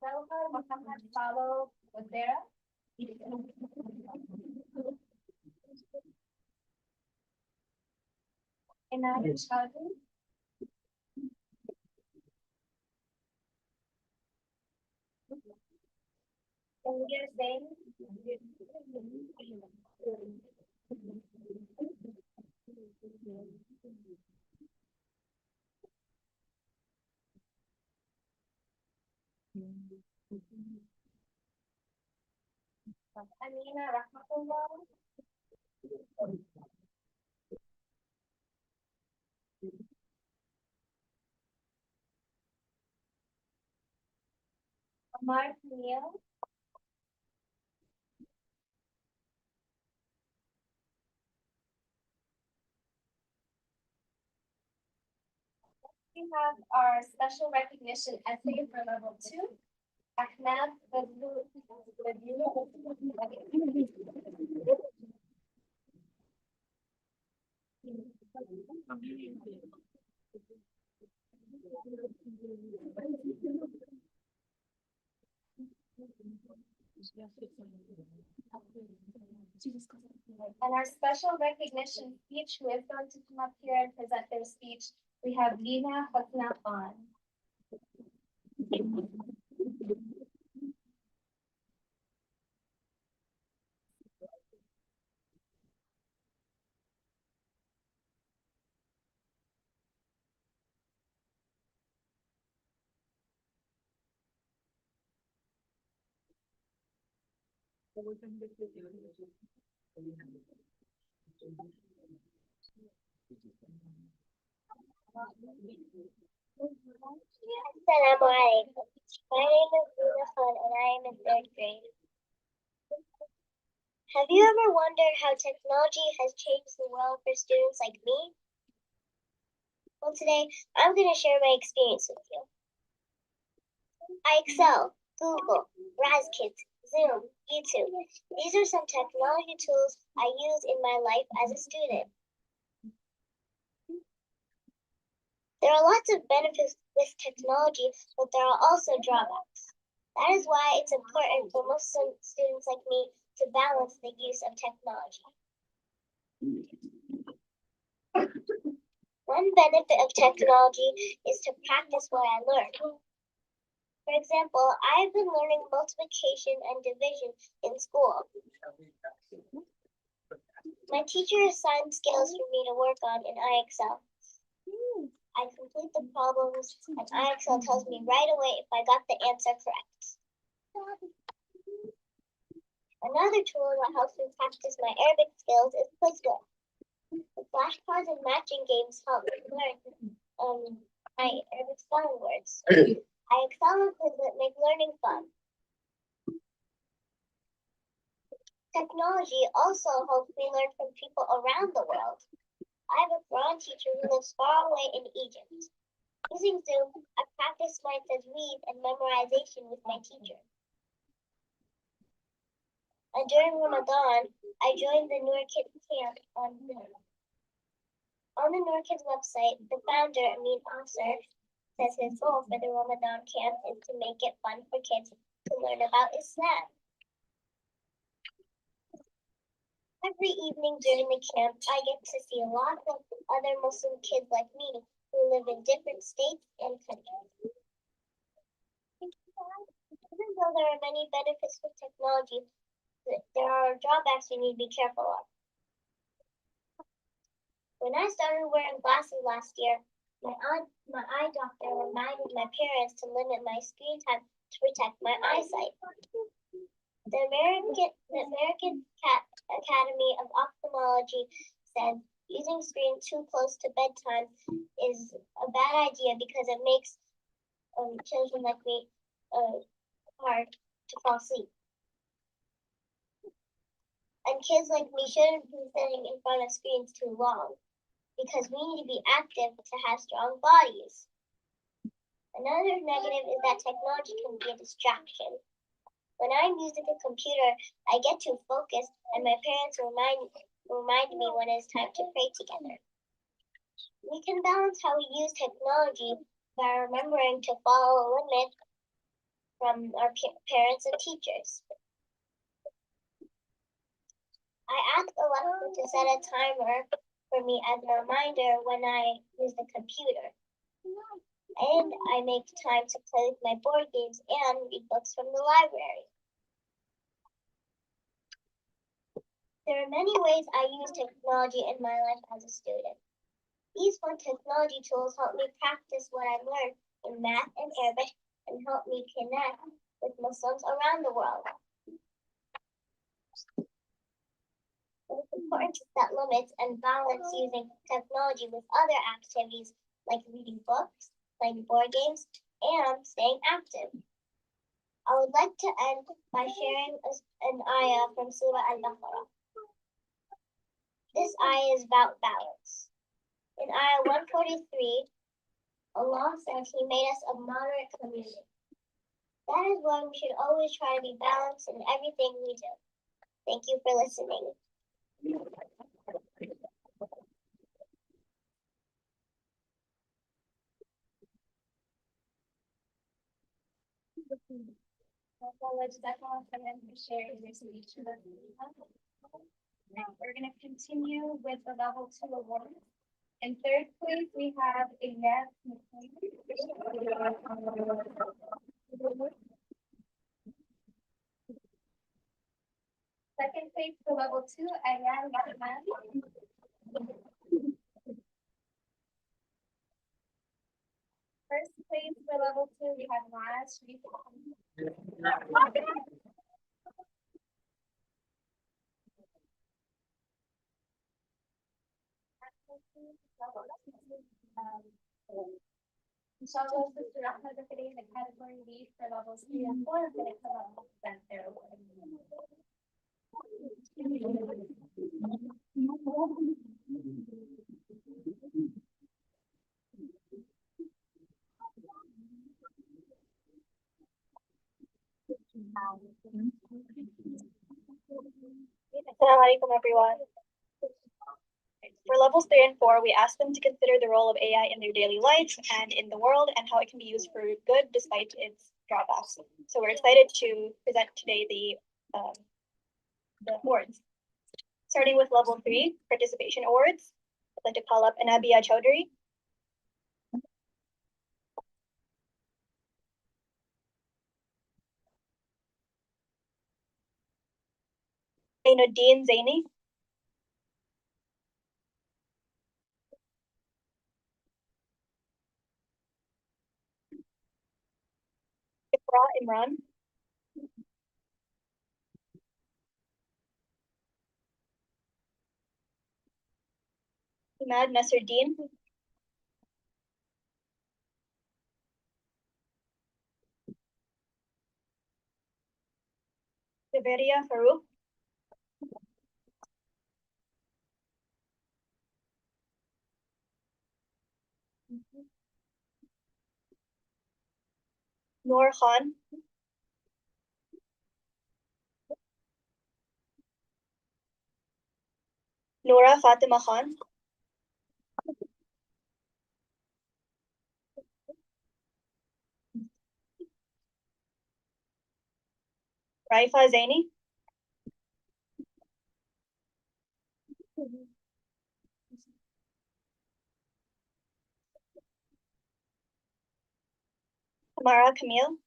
Jawhar Muhammad Falo Wadera. Inayat Chowdhury. Tanvir Zain. Amina Rahmatullah. Amar Neil. We have our special recognition essay for level 2. Ahmed Fazlul. And our special recognition speech, who is going to come up here and present their speech, we have Lina Hosna Khan. Assalamu alaikum. My name is Lina Khan and I am in 3rd grade. Have you ever wondered how technology has changed the world for students like me? Well, today I'm going to share my experience with you. I Excel, Google, RazKids, Zoom, YouTube. These are some technology tools I use in my life as a student. There are lots of benefits with technology, but there are also drawbacks. That is why it's important for most students like me to balance the use of technology. One benefit of technology is to practice what I learn. For example, I've been learning multiplication and division in school. My teacher assigned skills for me to work on in IXL. I complete the problems and IXL tells me right away if I got the answer correct. Another tool that helps me practice my Arabic skills is Quizlet. The flashcards and matching games help me learn my Arabic spelling words. IXL and Quizlet make learning fun. Technology also helps me learn from people around the world. I have a Quran teacher who lives far away in Egypt. Using Zoom, I practice Mindset's read and memorization with my teacher. And during Ramadan, I joined the Noor Kids camp on Zoom. On the Noor Kids website, the founder, Amin Asser, says his goal for the Ramadan camp is to make it fun for kids to learn about Islam. Every evening during the camp, I get to see lots of other Muslim kids like me who live in different states and countries. Even though there are many benefits with technology, there are drawbacks you need to be careful of. When I started wearing glasses last year, my eye doctor reminded my parents to limit my screen time to protect my eyesight. The American Academy of Ophthalmology said using screen too close to bedtime is a bad idea because it makes children like me hard to fall asleep. And kids like me shouldn't be sitting in front of screens too long because we need to be active to have strong bodies. Another negative is that technology can be a distraction. When I'm using a computer, I get too focused, and my parents remind me when it's time to pray together. We can balance how we use technology by remembering to follow limits from our parents and teachers. I ask Alexa to set a timer for me as a reminder when I use the computer. And I make time to play with my board games and read books from the library. There are many ways I use technology in my life as a student. These fun technology tools help me practice what I've learned in math and Arabic and help me connect with Muslims around the world. It's important to set limits and balance using technology with other activities like reading books, playing board games, and staying active. I would like to end by sharing an ayah from Surah Al-Baqarah. This ayah is about balance. In ayah 143, Allah says He made us a moderate community. That is why we should always try to be balanced in everything we do. Thank you for listening. Now we're going to continue with the level 2 award. In third place, we have Ilyas. Second place for level 2, Ayan Rahman. First place for level 2, we have Maz Sharif. Inshallah, Sister Ahmed in the category lead for levels 3 and 4 is going to come up with their award. Assalamu alaikum, everyone. For levels 3 and 4, we asked them to consider the role of AI in their daily life and in the world and how it can be used for good despite its drawbacks. So we're excited to present today the awards. Starting with level 3, participation awards. I'd like to call up Anabia Chowdhury. Zainuddin Zaini. Ifra Imran. Imad Nasruddin. Javeria Farouk. Noor Khan. Noora Fatima Khan. Raifa Zaini. Tamara Camille.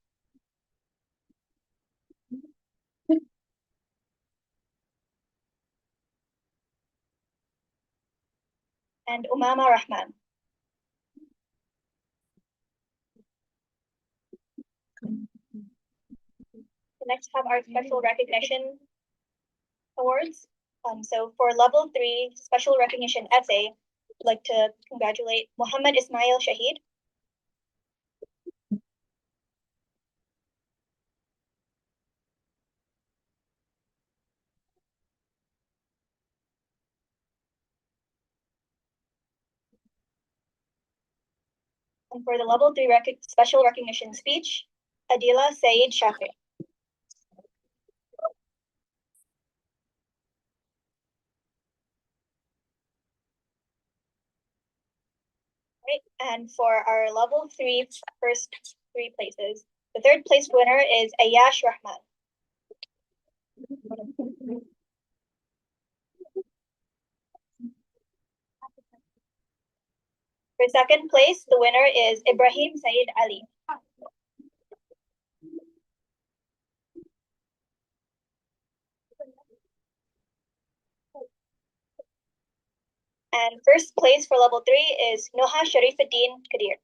And Umama Rahman. Next have our special recognition awards. So for level 3 special recognition essay, I'd like to congratulate Muhammad Ismail Shahid. And for the level 3 special recognition speech, Adila Saeed Shafi. Right, and for our level 3 first 3 places, the 3rd place winner is Ayash Rahman. For 2nd place, the winner is Ibrahim Saeed Ali. And 1st place for level 3 is Noha Sharifuddin Kadir.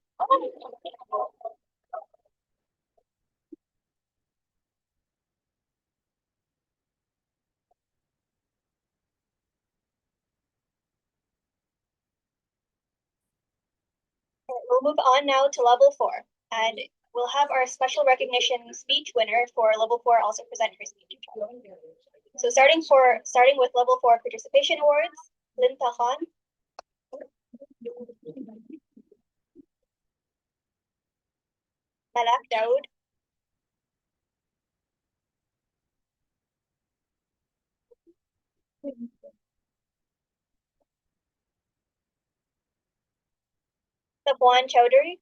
We'll move on now to level 4, and we'll have our special recognition speech winner for level 4 also present her speech. So starting with level 4 participation awards, Linta Khan, Malak Daoud, Safwan Chowdhury,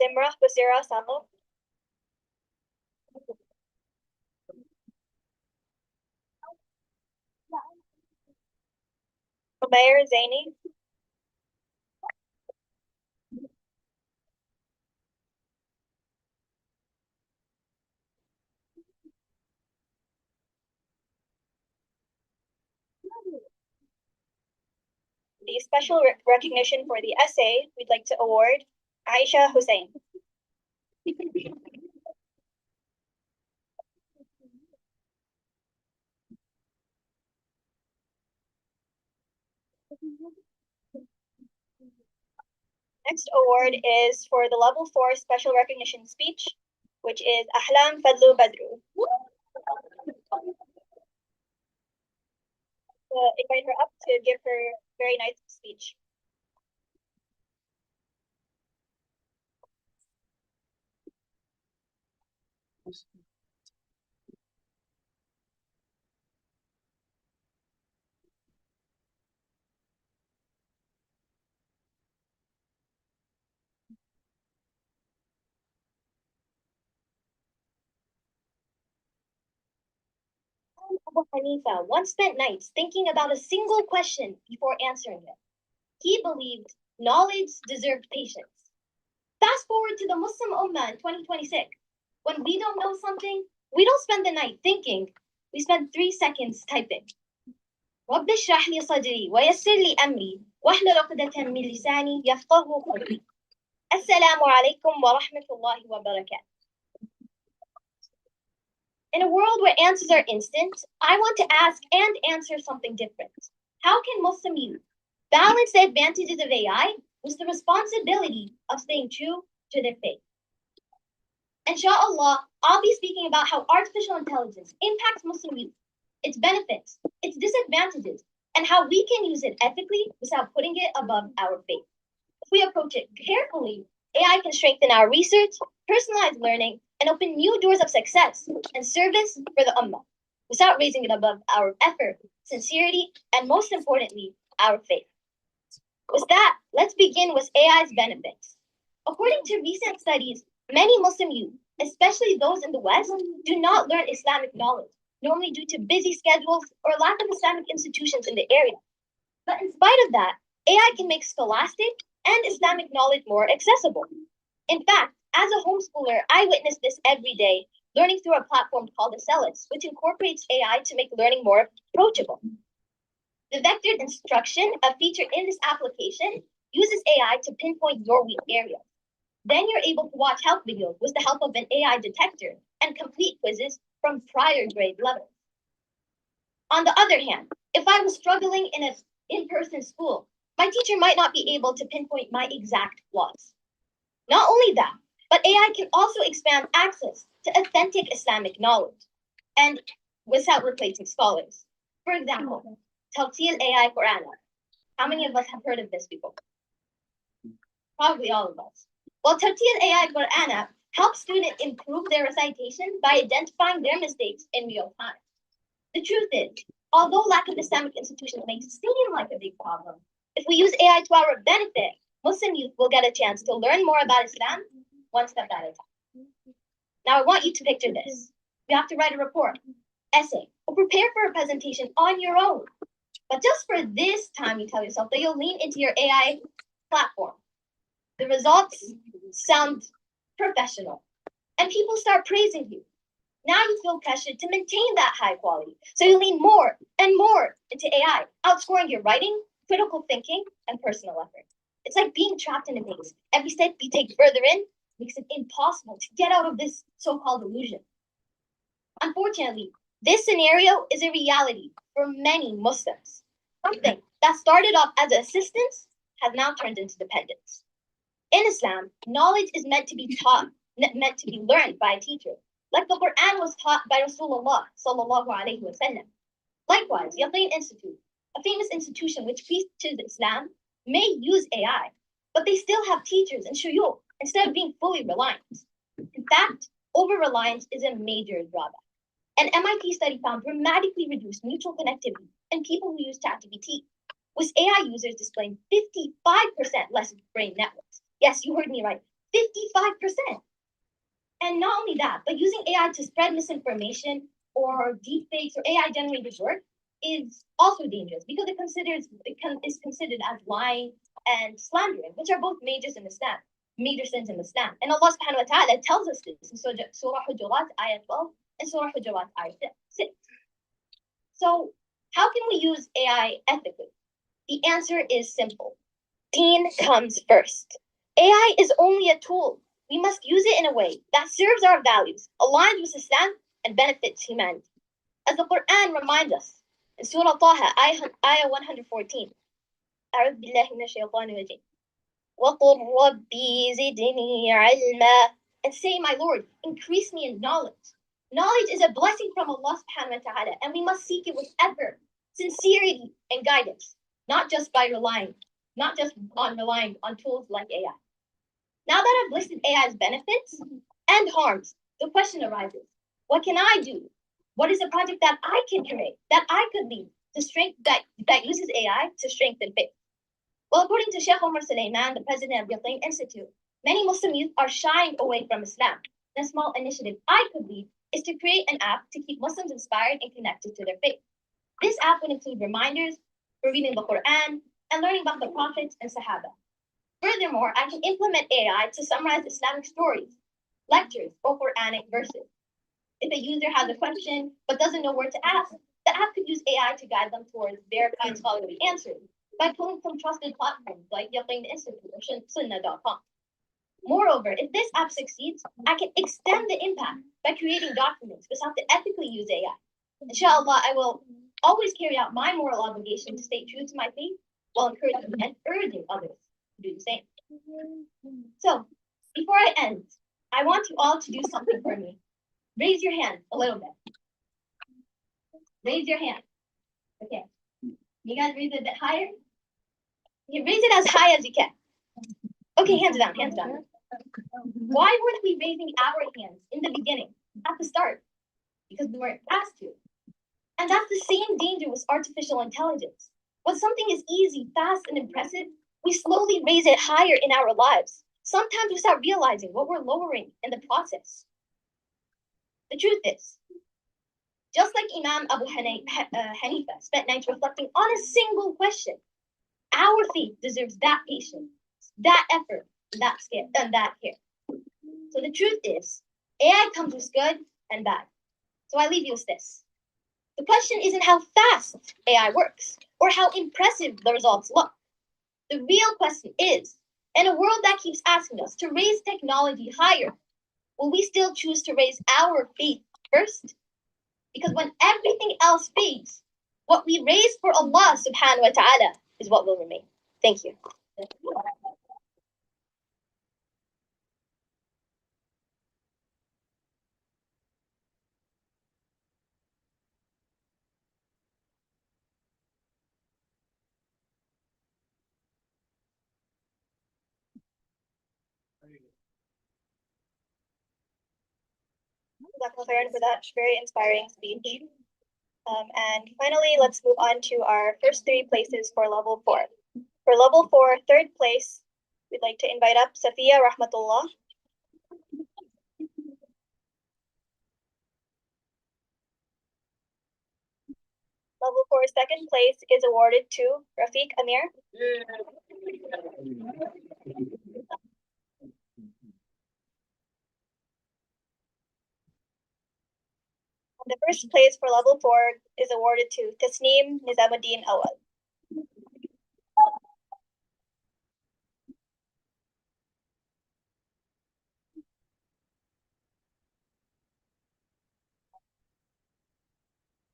Simrah Basira Samo, Umair Zaini, the special recognition for the essay, we'd like to award Aisha Hussein. Next award is for the level 4 special recognition speech, which is Ahlam Fadlu Badru. Invite her up to give her very nice speech. Abu Hanifa once spent nights thinking about a single question before answering it. He believed knowledge deserved patience. Fast forward to the Muslim Ummah in 2026. When we don't know something, we don't spend the night thinking. We spend 3 seconds typing. رب اشرح لي صدري ويسر لي أمري واحلل عقدة من لساني يفقهوا قولي. السلام عليكم ورحمة الله وبركاته. In a world where answers are instant, I want to ask and answer something different. How can Muslim youth balance the advantages of AI with the responsibility of staying true to their faith? Inshallah, I'll be speaking about how artificial intelligence impacts Muslim youth, its benefits, its disadvantages, and how we can use it ethically without putting it above our faith. If we approach it carefully, AI can strengthen our research, personalized learning, and open new doors of success and service for the Ummah, without raising it above our effort, sincerity, and most importantly, our faith. With that, let's begin with AI's benefits. According to recent studies, many Muslim youth, especially those in the West, do not learn Islamic knowledge, normally due to busy schedules or lack of Islamic institutions in the area. But in spite of that, AI can make scholastic and Islamic knowledge more accessible. In fact, as a homeschooler, I witness this every day, learning through a platform called Acellus, which incorporates AI to make learning more approachable. The vectored instruction, a feature in this application, uses AI to pinpoint your weak areas. Then you're able to watch help videos with the help of an AI detector and complete quizzes from prior grade levels. On the other hand, if I was struggling in an in-person school, my teacher might not be able to pinpoint my exact flaws. Not only that, But AI can also expand access to authentic Islamic knowledge and without replacing scholars. For example, Tawtil AI Quran. How many of us have heard of this before? Probably all of us. Well, Tawtil AI Quran app helps students improve their recitation by identifying their mistakes in real time. The truth is, although lack of Islamic institutions may seem like a big problem, if we use AI to our benefit, Muslim youth will get a chance to learn more about Islam one step at a time. Now, I want you to picture this. You have to write a report, essay, or prepare for a presentation on your own. But just for this time, you tell yourself that you'll lean into your AI platform. The results sound professional, and people start praising you. Now you feel pressured to maintain that high quality, so you lean more and more into AI, outscoring your writing, critical thinking, and personal effort. It's like being trapped in a maze. Every step you take further in makes it impossible to get out of this so-called illusion. Unfortunately, this scenario is a reality for many Muslims. Something that started off as assistance has now turned into dependence. In Islam, knowledge is meant to be taught, meant to be learned by a teacher, like the Quran was taught by Rasulullah sallallahu alaihi wasallam. Likewise, Yaqeen Institute, a famous institution which preaches Islam, may use AI, but they still have teachers and shuyukh instead of being fully reliant. In fact, over-reliance is a major drawback. An MIT study found dramatically reduced mutual connectivity in people who use ChatGPT, with AI users displaying 55% less brain networks. Yes, you heard me right, 55%. And not only that, but using AI to spread misinformation or deepfakes or AI-generated work is also dangerous because it is considered as lying and slandering, which are both major sins in Islam. And Allah subhanahu wa ta'ala tells us this in Surah Hujurat, Ayah 12, and Surah Hujurat, Ayah 6. So how can we use AI ethically? The answer is simple. Deen comes first. AI is only a tool. We must use it in a way that serves our values, aligns with Islam, and benefits humanity. As the Quran reminds us in Surah Taha, Ayah 114, أعوذ بالله من الشيطان الرجيم. وَقُلْ رَبِّي زِدْنِي عِلْمًا. And say, my Lord, increase me in knowledge. Knowledge is a blessing from Allah subhanahu wa ta'ala, and we must seek it with effort, sincerity, and guidance, not just relying on tools like AI. Now that I've listed AI's benefits and harms, the question arises, what can I do? What is a project that I can create, that I could lead that uses AI to strengthen faith? Well, according to Sheikh Omar Suleiman, the president of Yaqeen Institute, many Muslim youth are shying away from Islam. And a small initiative I could lead is to create an app to keep Muslims inspired and connected to their faith. This app would include reminders for reading the Quran and learning about the prophets and Sahaba. Furthermore, I can implement AI to summarize Islamic stories, lectures, or Quranic verses. If a user has a question but doesn't know where to ask, the app could use AI to guide them towards verified scholarly answers by pulling from trusted platforms like Yaqeen Institute or Sunnah.com. Moreover, if this app succeeds, I can extend the impact by creating documents which have to ethically use AI. Inshallah, I will always carry out my moral obligation to stay true to my faith while encouraging and urging others to do the same. So, before I end, I want you all to do something for me. Raise your hand a little bit. Raise your hand. Okay. You guys raise it a bit higher? You raise it as high as you can. Okay, hands down, hands down. Why weren't we raising our hands in the beginning, at the start? Because we weren't asked to. And that's the same danger with artificial intelligence. When something is easy, fast, and impressive, we slowly raise it higher in our lives. Sometimes we start realizing what we're lowering in the process. The truth is, just like Imam Abu Hanifa spent nights reflecting on a single question, our faith deserves that patience, that effort, that skill, and that care. So the truth is, AI comes with good and bad. So I leave you with this. The question isn't how fast AI works or how impressive the results look. The real question is, in a world that keeps asking us to raise technology higher, will we still choose to raise our faith first? Because when everything else fades, what we raise for Allah subhanahu wa ta'ala is what will remain. Thank you. Jazakallah khairan for that very inspiring speech. And finally, let's move on to our first three places for level 4. For level 4, third place, we'd like to invite up Safiya Rahmatullah. Level 4, second place is awarded to Rafiq Amir. The first place for level 4 is awarded to Tasneem Nizamuddin Awad.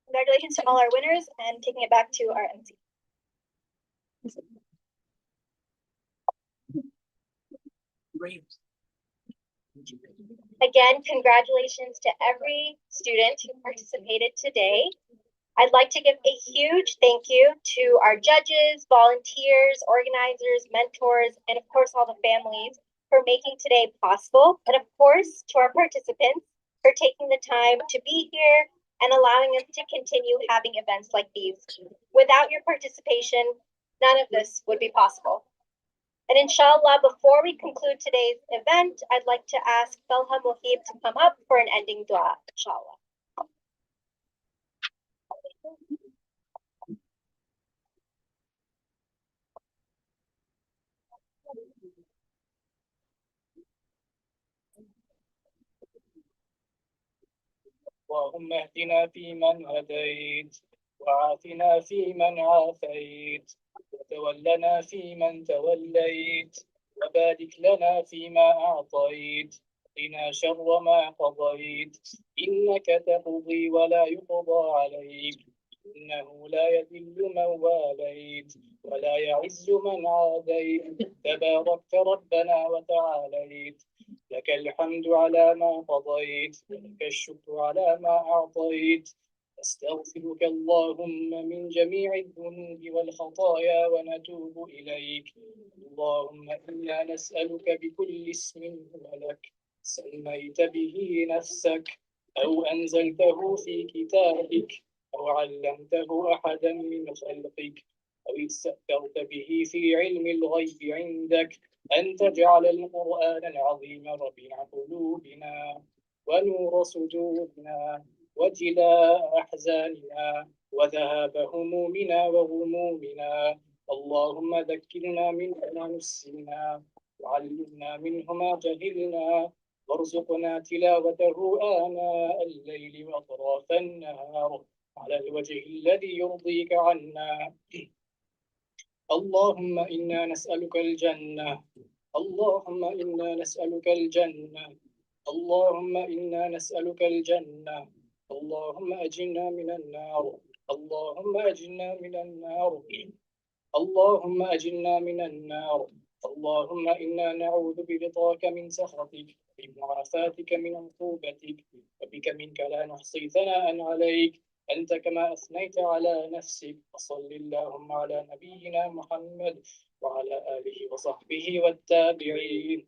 Congratulations to all our winners, and taking it back to our MC. Again, congratulations to every student who participated today. I'd like to give a huge thank you to our judges, volunteers, organizers, mentors, and of course all the families for making today possible. And of course to our participants for taking the time to be here and allowing us to continue having events like these. Without your participation, none of this would be possible. And inshallah, before we conclude today's event, I'd like to ask Talha Mohib to come up for an ending dua, inshallah. اللهم اهدنا فيمن هديت وعافنا فيمن عافيت وتولنا فيمن توليت وبارك لنا فيما أعطيت قنا شر ما قضيت إنك تقضي ولا يقضى عليك إنه لا يذل من واليت ولا يعز من عاديت تباركت ربنا وتعاليت لك الحمد على ما قضيت ولك الشكر على ما أعطيت أستغفرك اللهم من جميع الذنوب والخطايا ونتوب إليك اللهم إنا نسألك بكل اسم هو لك سميت به نفسك أو أنزلته في كتابك أو علمته أحدا من خلقك أو استأثرت به في علم الغيب عندك أن تجعل القرآن العظيم ربيع قلوبنا ونور صدورنا وجلاء أحزاننا وذهاب همومنا وغمومنا اللهم ذكرنا منه ما نسينا وعلمنا منه ما جهلنا وارزقنا تلاوته آناء الليل وأطراف النهار على الوجه الذي يرضيك عنا اللهم إنا نسألك الجنة اللهم إنا نسألك الجنة اللهم إنا نسألك الجنة اللهم أجرنا من النار اللهم أجرنا من النار اللهم أجرنا من النار اللهم إنا نعوذ برضاك من سخطك بمعافاتك من عقوبتك وبك منك لا نحصي ثناء عليك أنت كما أثنيت على نفسك وصل اللهم على نبينا محمد وعلى آله وصحبه والتابعين.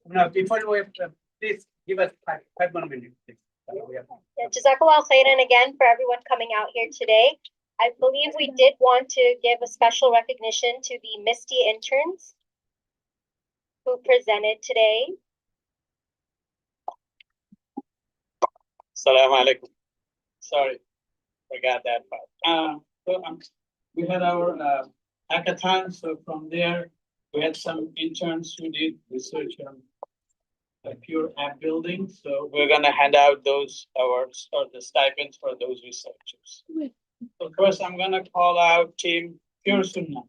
Now, before we please give us five more minutes. Please. Jazakallah khairan again for everyone coming out here today. I believe we did want to give a special recognition to the Misty interns who presented today. Assalamu alaikum. Sorry, forgot that part. We had our hackathon, so from there we had some interns who did research on pure app building. So we're gonna hand out those awards or the stipends for those researchers. So first, I'm gonna call out Team Pure Sunnah.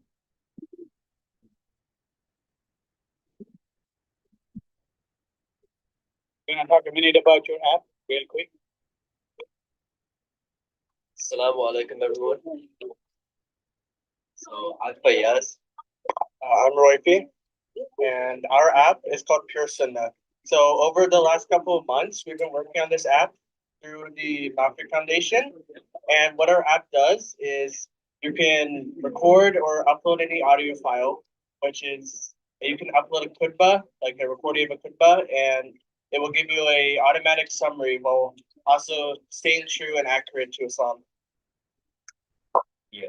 We're gonna talk a minute about your app, real quick. Assalamu alaikum everyone. So I'm Fayaz. I'm Roifi, and our app is called Pure Sunnah. So over the last couple of months, we've been working on this app through the Mafiq Foundation. And what our app does is you can record or upload any audio file, which is you can upload a khutbah, like a recording of a khutbah, and it will give you a automatic summary while also staying true and accurate to Islam. Yeah.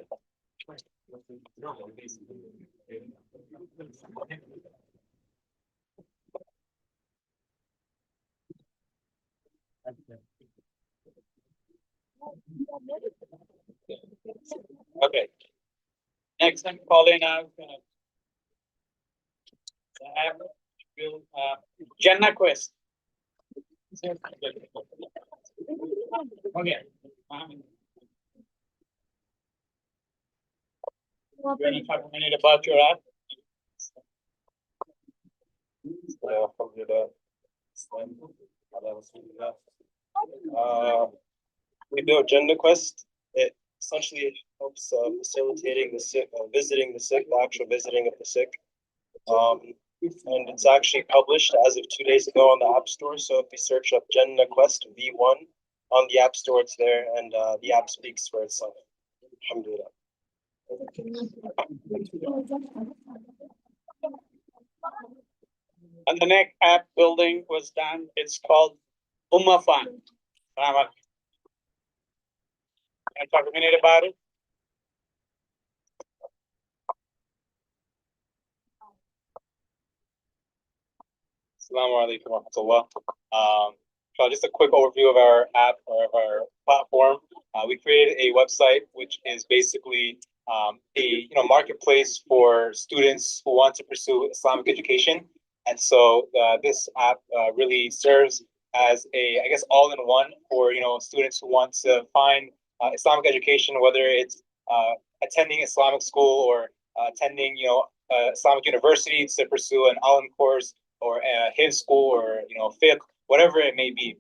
Okay. Next, I'm calling out, Jannah Quest. Okay. You want to talk a minute about your app? We built Gender Quest. It essentially helps facilitating the sick, visiting the sick, the actual visiting of the sick. And it's actually published as of 2 days ago on the App Store. So if you search up Gender Quest V1 on the App Store, it's there, and the app speaks for itself. Alhamdulillah. And the next app building was done. It's called Ummah Fund. Can I talk a minute about it? Assalamu alaikum wa rahmatullah. So just a quick overview of our app or of our platform. We created a website which is basically a marketplace for students who want to pursue Islamic education. And so this app really serves as a, I guess, all-in-one for students who want to find Islamic education, whether it's attending Islamic school or attending Islamic university to pursue an alim course, or his school, or fiqh, whatever it may be.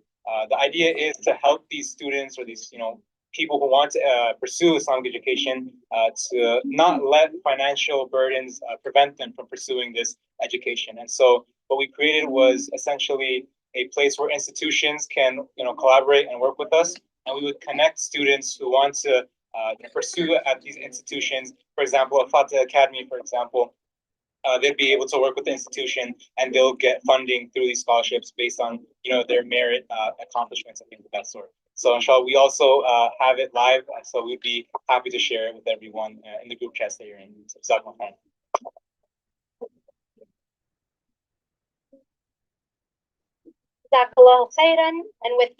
The idea is to help these students or these people who want to pursue Islamic education to not let financial burdens prevent them from pursuing this education. And so what we created was essentially a place where institutions can collaborate and work with us, and we would connect students who want to pursue at these institutions. For example, a Fatah Academy, for example, they'd be able to work with the institution, and they'll get funding through these scholarships based on their merit accomplishments and things of that sort. So inshallah, we also have it live, so we'd be happy to share it with everyone in the group chats that you're in. So, Jazakumullah khairan. Jazakallahu khairan. And with